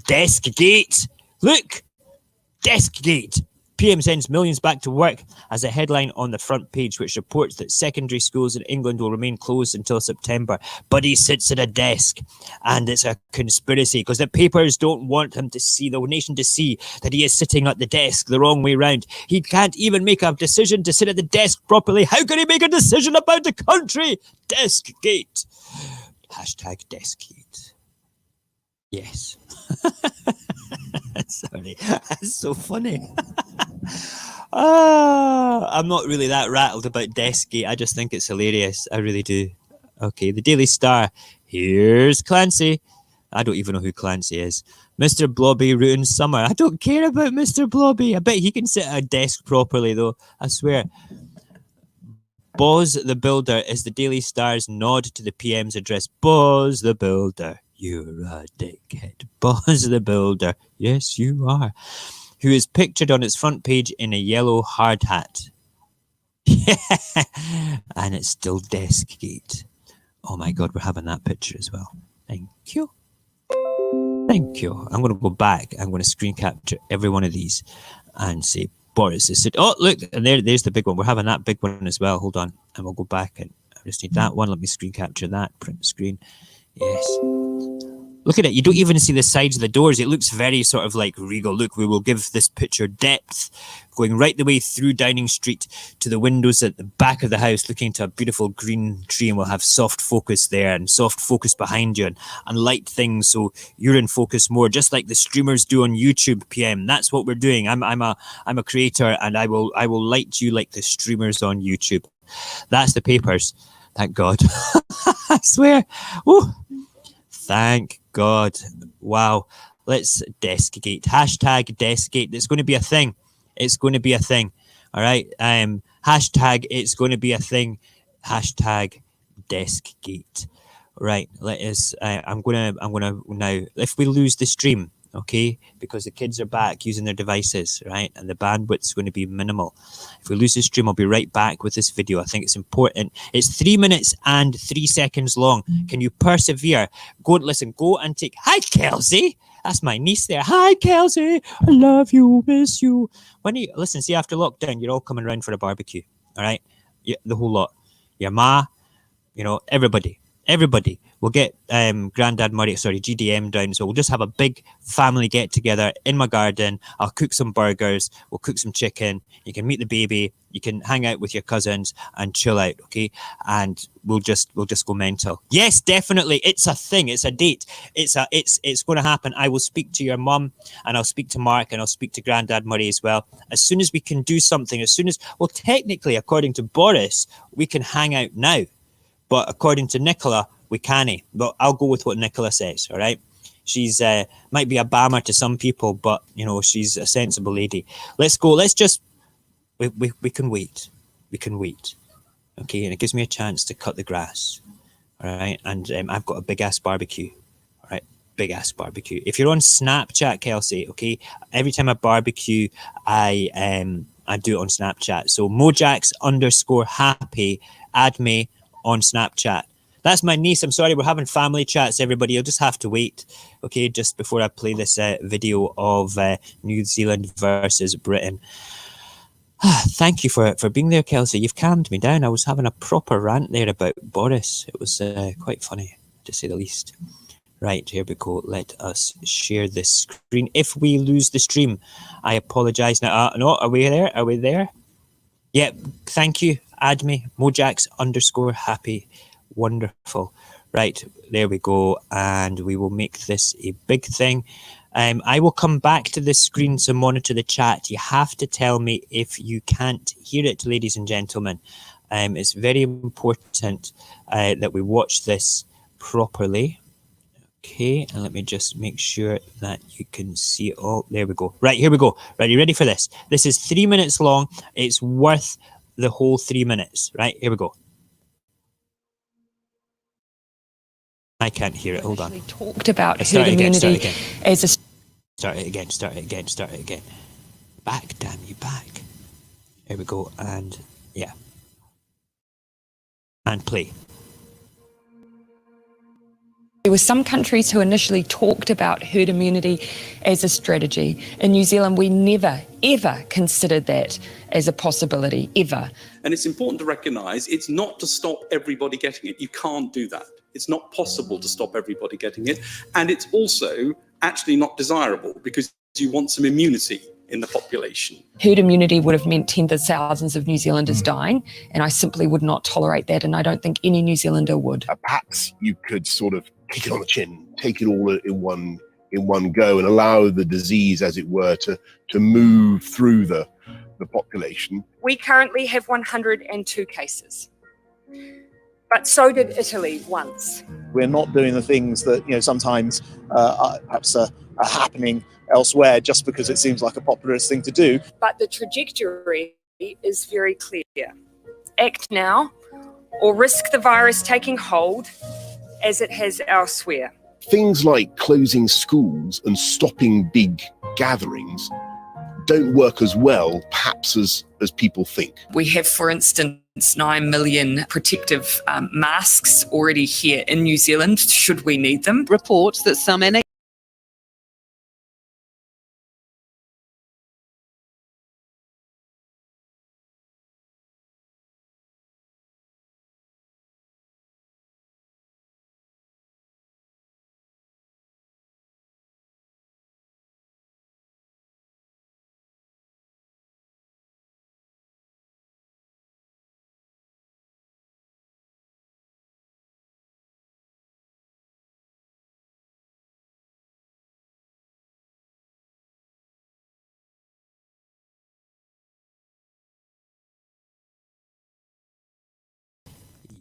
Deskgate! Look! Deskgate! PM sends millions back to work as a headline on the front page, which reports that secondary schools in England will remain closed until September. But he sits at a desk, and it's a conspiracy because the papers don't want him to see, the nation to see, that he is sitting at the desk the wrong way round. He can't even make a decision to sit at the desk properly. How can he make a decision about the country? Deskgate. Hashtag Deskgate. Yes. Sorry, that's so funny. I'm not really that rattled about Deskgate. I just think it's hilarious. I really do. Okay, the Daily Star. Here's Clancy. I don't even know who Clancy is. Mr. Blobby ruins summer. I don't care about Mr. Blobby. I bet he can sit at a desk properly, though. I swear. Boz the Builder is the Daily Star's nod to the PM's address. Boz the Builder. You're a dickhead. Boz the Builder. Yes, you are. Who is pictured on its front page in a yellow hard hat. Yeah. And it's still Deskgate. Oh my God, we're having that picture as well. Thank you. Thank you. I'm going to go back. I'm going to screen capture every one of these and say, Boris is... Oh, look, and there's the big one. We're having that big one as well. Hold on. And we'll go back and I just need that one. Let me screen capture that. Print screen. Yes. Look at it. You don't even see the sides of the doors. It looks very sort of like regal. Look, we will give this picture depth, going right the way through Downing Street to the windows at the back of the house, looking to a beautiful green tree, and we'll have soft focus there and soft focus behind you and light things so you're in focus more, just like the streamers do on YouTube, PM. That's what we're doing. I'm a creator, and I will light you like the streamers on YouTube. That's the papers. Thank God. I swear. Woo. Thank God. Wow. Let's Deskgate. Hashtag Deskgate. It's going to be a thing. It's going to be a thing. All right. Hashtag it's going to be a thing. Hashtag Deskgate. Right. Let us. I'm gonna now. If we lose the stream, okay, because the kids are back using their devices, right, and the bandwidth's going to be minimal. If we lose the stream, I'll be right back with this video. I think it's important. It's 3 minutes and 3 seconds long. Can you persevere? Go and listen. Go and take... Hi, Kelsey. That's my niece there. Hi, Kelsey. I love you. Miss you. When you listen, see, after lockdown, you're all coming around for a barbecue. All right? Yeah, the whole lot. Your ma, you know, everybody. We'll get GDM down. So we'll just have a big family get together in my garden. I'll cook some burgers. We'll cook some chicken. You can meet the baby. You can hang out with your cousins and chill out, okay? And we'll just go mental. Yes, definitely. It's a thing. It's a date. It's going to happen. I will speak to your mum, and I'll speak to Mark, and I'll speak to Grandad Murray as well. As soon as we can do something, well, technically, according to Boris, we can hang out now. But according to Nicola, we can't. But I'll go with what Nicola says, all right? She's might be a bammer to some people, but, you know, she's a sensible lady. Let's go. Let's just... We can wait. We can wait. Okay? And it gives me a chance to cut the grass, all right? And I've got a big-ass barbecue, all right? Big-ass barbecue. If you're on Snapchat, Kelsey, okay, every time I barbecue, I do it on Snapchat. So Mojax_Happy, add me on Snapchat. That's my niece. I'm sorry, we're having family chats, everybody. You'll just have to wait, okay, just before I play this video of New Zealand versus Britain. Thank you for being there, Kelsey. You've calmed me down. I was having a proper rant there about Boris. It was quite funny, to say the least. Right, here we go. Let us share this screen. If we lose the stream, I apologise. Now, no, are we there? Are we there? Yep, thank you. Add me, Mojax_Happy. Wonderful. Right, there we go. And we will make this a big thing. I will come back to this screen to monitor the chat. You have to tell me if you can't hear it, ladies and gentlemen. It's very important that we watch this properly. Okay, and let me just make sure that you can see it all. There we go. Right, here we go. Right, you ready for this? This is 3 minutes long. It's worth the whole 3 minutes. Right, here we go. I can't hear it. Hold on. Talked about who the immunity is a... Start it again. Back, damn you, back. Here we go, and yeah. And play. There were some countries who initially talked about herd immunity as a strategy. In New Zealand, we never, ever considered that as a possibility, ever. And it's important to recognise it's not to stop everybody getting it. You can't do that. It's not possible to stop everybody getting it. And it's also actually not desirable because you want some immunity in the population. Herd immunity would have meant tens of thousands of New Zealanders dying, and I simply would not tolerate that, and I don't think any New Zealander would. Perhaps you could sort of kick it on the chin, take it all in one go and allow the disease, as it were, to move through the population. We currently have 102 cases, but so did Italy once. We're not doing the things that, sometimes perhaps are happening elsewhere just because it seems like a populist thing to do. But the trajectory is very clear. Act now or risk the virus taking hold as it has elsewhere. Things like closing schools and stopping big gatherings don't work as well, perhaps, as people think. We have, for instance, 9 million protective masks already here in New Zealand, should we need them. Reports that some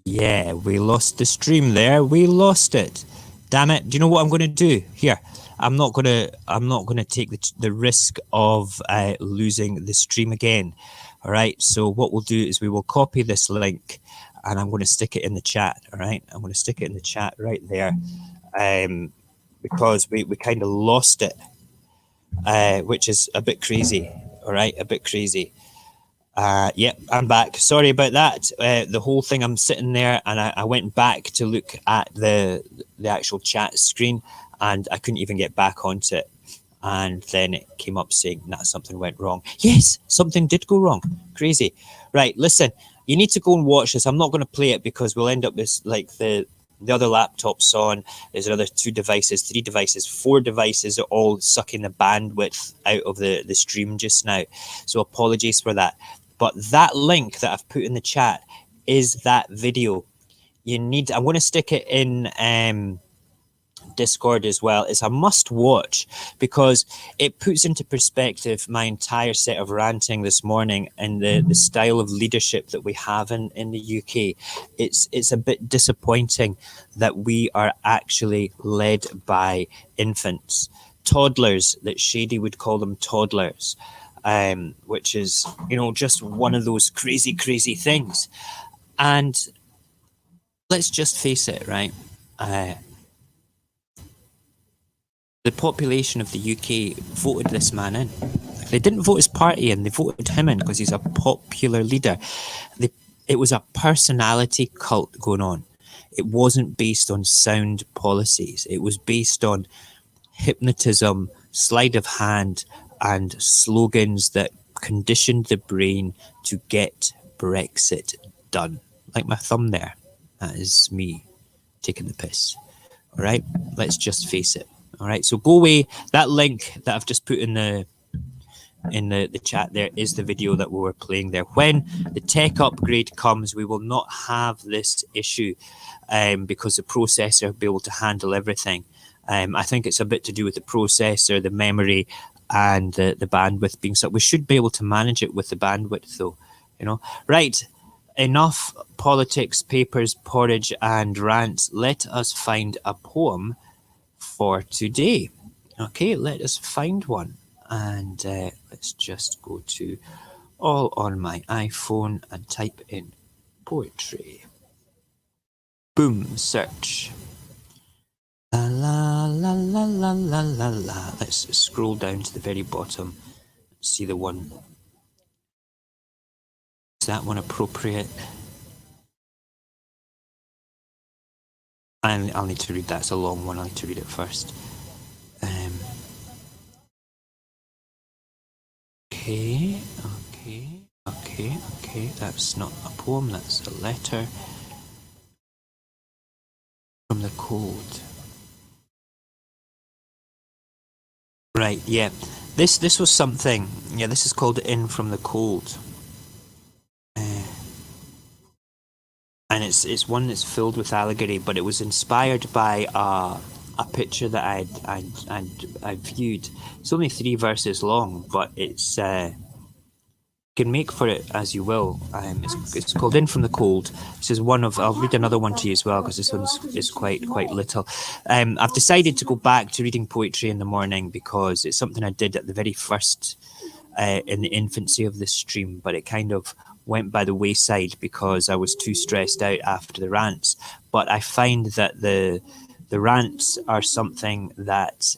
Yeah, we lost the stream there. We lost it. Damn it. Do you know what I'm going to do? Here, I'm not going to take the risk of losing the stream again. All right. So what we'll do is we will copy this link and I'm going to stick it in the chat. All right. I'm going to stick it in the chat right there. Because we kind of lost it, which is a bit crazy. All right. A bit crazy. Yep, I'm back. Sorry about that. The whole thing, I'm sitting there and I went back to look at the actual chat screen and I couldn't even get back onto it. And then it came up saying that something went wrong. Yes, something did go wrong. Crazy. Right, listen, you need to go and watch this. I'm not going to play it because we'll end up with like the other laptop's on. There's another 2 devices, 3 devices, 4 devices are all sucking the bandwidth out of the stream just now. So apologies for that. But that link that I've put in the chat is that video. I'm going to stick it in Discord as well. It's a must watch because it puts into perspective my entire set of ranting this morning and the style of leadership that we have in the UK. It's a bit disappointing that we are actually led by infants, toddlers, that Shady would call them toddlers. Which is, just one of those crazy, crazy things. And let's just face it, right? The population of the UK voted this man in. They didn't vote his party in, they voted him in because he's a popular leader. It was a personality cult going on. It wasn't based on sound policies. It was based on hypnotism, sleight of hand, and slogans that conditioned the brain to get Brexit done. Like my thumb there. That is me taking the piss. All right, let's just face it. All right, so go away. That link that I've just put in the chat there is the video that we were playing there. When the tech upgrade comes, we will not have this issue because the processor will be able to handle everything. I think it's a bit to do with the processor, the memory, and the bandwidth being so. We should be able to manage it with the bandwidth though, Right, enough politics, papers, porridge and rants. Let us find a poem for today. Okay, let us find one. And let's just go to all on my iPhone and type in poetry. Boom, search. La la la la la la la la. Let's scroll down to the very bottom. See the one. Is that one appropriate? I'll need to read that. It's a long one. I'll need to read it first. Okay. That's not a poem. That's a letter from the cold. Right. Yeah. This was something. Yeah. This is called "In from the Cold," and it's one that's filled with allegory. But it was inspired by a picture that I viewed. It's only 3 verses long, but it's can make for it as you will. It's called "In from the Cold." This is one of. I'll read another one to you as well because this one's is quite little. I've decided to go back to reading poetry in the morning because it's something I did at the very first in the infancy of this stream, but it kind of went by the wayside because I was too stressed out after the rants. But I find that the rants are something that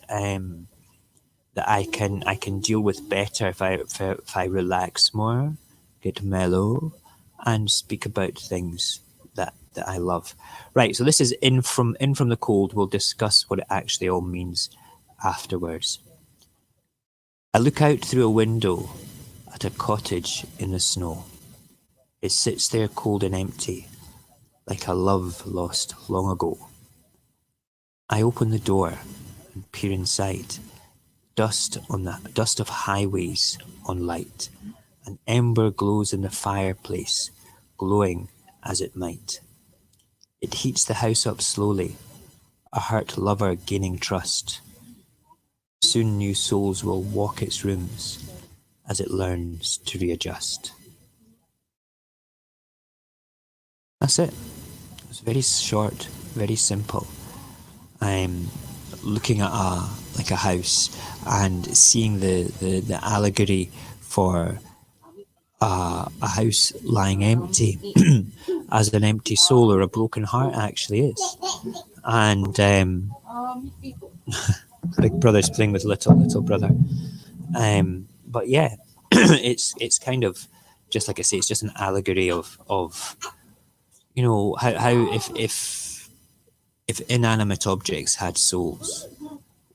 that I can deal with better if I relax more, get mellow, and speak about things that I love. Right, so this is in from the cold. We'll discuss what it actually all means afterwards. I look out through a window at a cottage in the snow. It sits there cold and empty, like a love lost long ago. I open the door and peer inside. Dust of highways on light. An ember glows in the fireplace, glowing as it might. It heats the house up slowly, a hurt lover gaining trust. Soon new souls will walk its rooms as it learns to readjust. That's it. It's very short, very simple. I'm looking at a house and seeing the allegory for a house lying empty as an empty soul or a broken heart actually is. And big brother's playing with little brother. But yeah, it's kind of just like I say, it's just an allegory of you know how if inanimate objects had souls,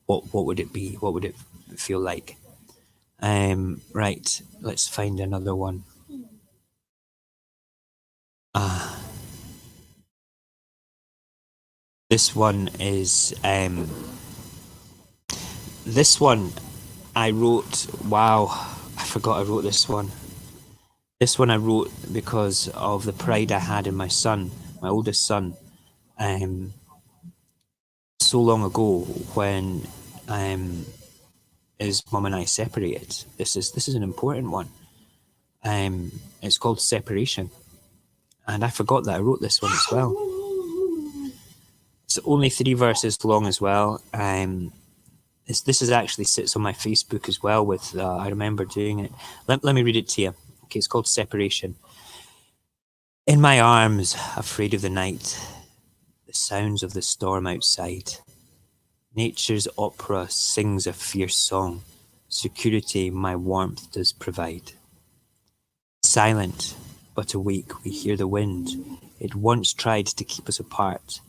what would it be? What would it feel like? Right, let's find another one. This one is this one I wrote. Wow, I forgot I wrote this one. This one I wrote because of the pride I had in my son, my oldest son. So long ago when his mum and I separated. This is an important one. It's called Separation, and I forgot that I wrote this one as well. It's only 3 verses long as well. This is actually sits on my Facebook as well. With I remember doing it. Let me read it to you. Okay, it's called Separation. In my arms, afraid of the night, the sounds of the storm outside. Nature's opera sings a fierce song. Security my warmth does provide. Silent, but awake, we hear the wind. It once tried to keep us apart.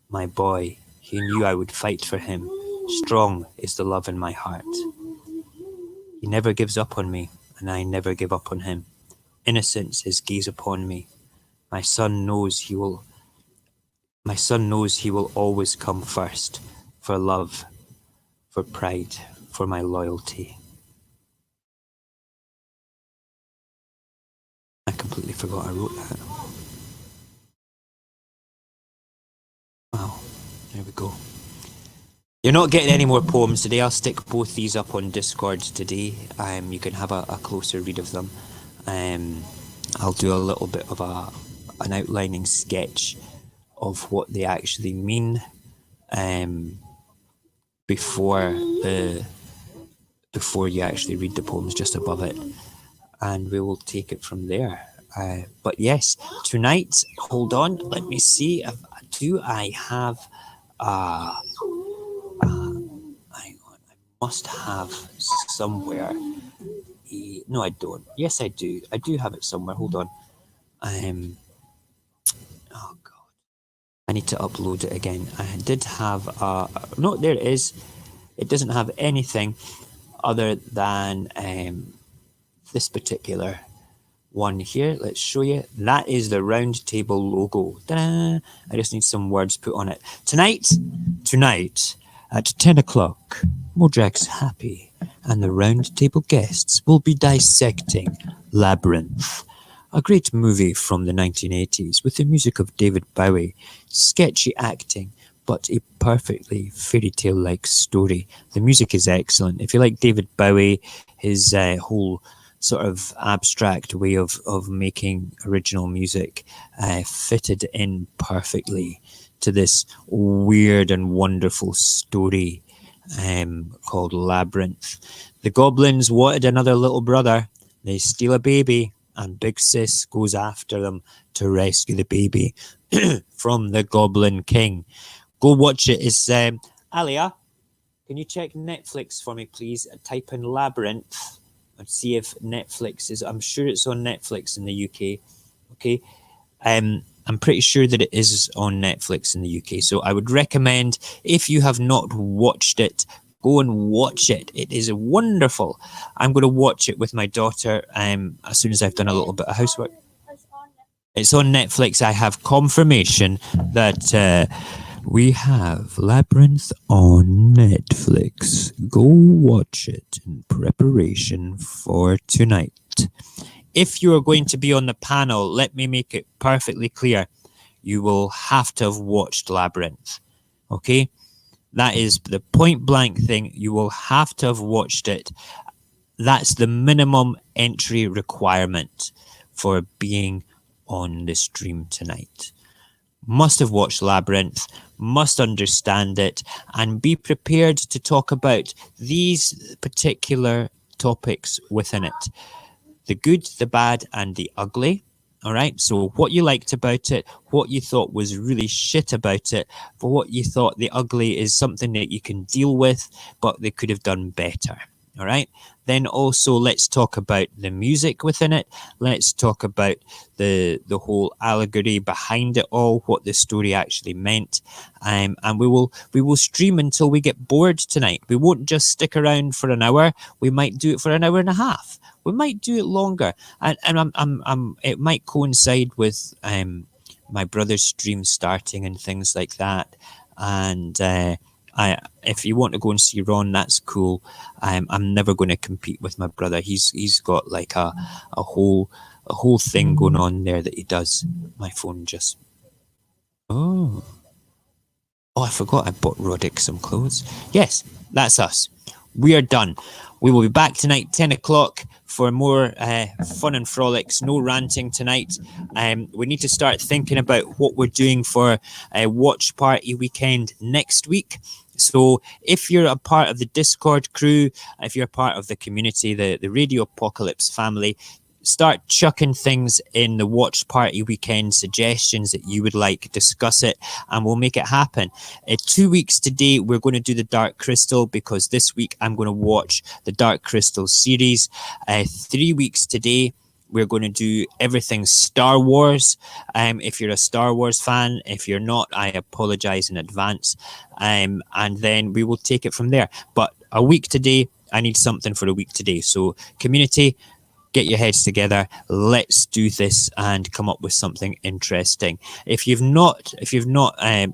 My boy, he knew I would fight for him. Strong is the love in my heart. He never gives up on me, and I never give up on him. Innocence his gaze upon me. My son knows he will always come first. For love, for pride, for my loyalty. I completely forgot I wrote that. Wow, there we go. You're not getting any more poems today. I'll stick both these up on Discord today. You can have a closer read of them. I'll do a little bit of an outlining sketch of what they actually mean. Before you actually read the poems just above it, and we will take it from there. But yes, tonight, hold on, let me see if I have hang on, I must have somewhere no I don't. Yes I do have it somewhere. Hold on. Oh god, I need to upload it again. I did have no, there it is. It doesn't have anything other than this particular one here. Let's show you. That is the round table logo. Ta-da! I just need some words put on it. Tonight at 10 o'clock, Mojax Happy and the round table guests will be dissecting Labyrinth, a great movie from the 1980s with the music of David Bowie, sketchy acting, but a perfectly fairy tale-like story. The music is excellent. If you like David Bowie, his whole sort of abstract way of making original music fitted in perfectly to this weird and wonderful story called Labyrinth. The goblins wanted another little brother. They steal a baby, and Big Sis goes after them to rescue the baby from the Goblin King. Go watch it. It's Alia, can you check Netflix for me, please? Type in Labyrinth and see if Netflix is. I'm sure it's on Netflix in the UK. Okay, I'm pretty sure that it is on Netflix in the UK. So I would recommend, if you have not watched it, go and watch it. It is wonderful. I'm going to watch it with my daughter as soon as I've done a little bit of housework. It's on Netflix. I have confirmation that we have Labyrinth on Netflix. Go watch it in preparation for tonight. If you are going to be on the panel, let me make it perfectly clear. You will have to have watched Labyrinth. Okay? That is the point blank thing. You will have to have watched it. That's the minimum entry requirement for being on the stream tonight. Must have watched Labyrinth, must understand it, and be prepared to talk about these particular topics within it. The good, the bad, and the ugly. All right. So what you liked about it, what you thought was really shit about it, for what you thought the ugly is something that you can deal with, but they could have done better. All right. Then also let's talk about the music within it. Let's talk about the whole allegory behind it all, what the story actually meant. And we will stream until we get bored tonight. We won't just stick around for an hour. We might do it for an hour and a half. We might do it longer, and it might coincide with my brother's stream starting and things like that. And if you want to go and see Ron, that's cool. I'm never going to compete with my brother. He's got like a whole thing going on there that he does. My phone just I forgot I bought Roddick some clothes. Yes, that's us. We are done. We will be back tonight, 10 o'clock, for more fun and frolics. No ranting tonight. We need to start thinking about what we're doing for a watch party weekend next week. So if you're a part of the Discord crew, if you're a part of the community, the Radio Apocalypse family, start chucking things in the watch party weekend suggestions that you would like. Discuss it and we'll make it happen. 2 weeks today we're going to do the Dark Crystal, because this week I'm going to watch the Dark Crystal series. 3 weeks today we're going to do everything Star Wars. If you're a Star Wars fan, if you're not, I apologize in advance. And then we will take it from there. But a week today, I need something for a week today. So community, get your heads together. Let's do this and come up with something interesting. If you've not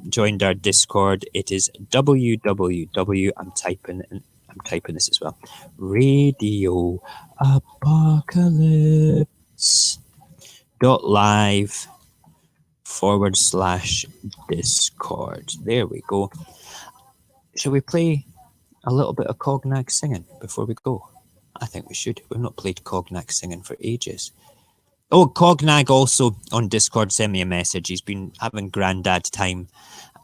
joined our Discord, it is www. I'm typing this as well. Radio Apocalypse.live/Discord. There we go. Shall we play a little bit of Cognac singing before we go? I think we should. We've not played Cognac singing for ages. Oh, Cognac also on Discord sent me a message. He's been having granddad time,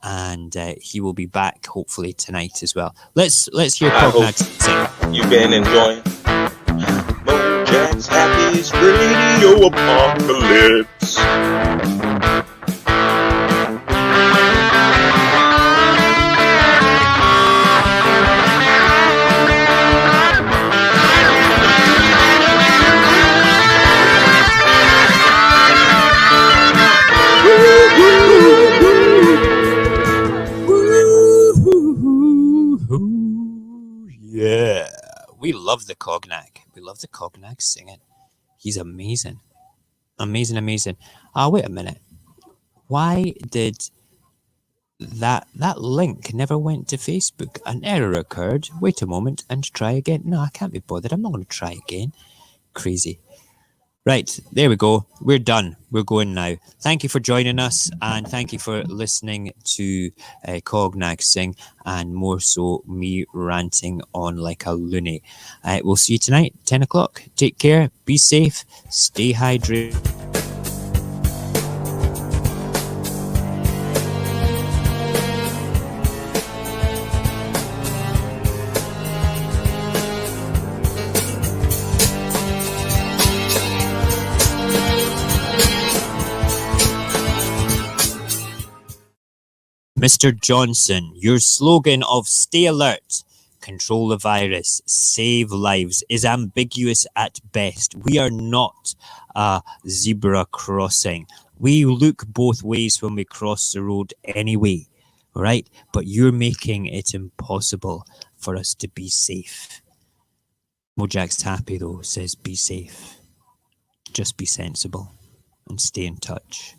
and he will be back hopefully tonight as well. Let's hear Cognac sing. You've been enjoying Mojax Happy's Radio Apocalypse. We love the Cognac. We love the Cognac singing. He's amazing. Amazing, amazing. Wait a minute. Why did that link never went to Facebook? An error occurred. Wait a moment and try again. No, I can't be bothered. I'm not going to try again. Crazy. Right, there we go. We're done. We're going now. Thank you for joining us, and thank you for listening to Cognac sing, and more so me ranting on like a loony. We'll see you tonight, 10 o'clock. Take care. Be safe. Stay hydrated. Mr. Johnson, your slogan of stay alert, control the virus, save lives is ambiguous at best. We are not a zebra crossing. We look both ways when we cross the road anyway, right? But you're making it impossible for us to be safe. Mojax Happy, though, says be safe. Just be sensible and stay in touch.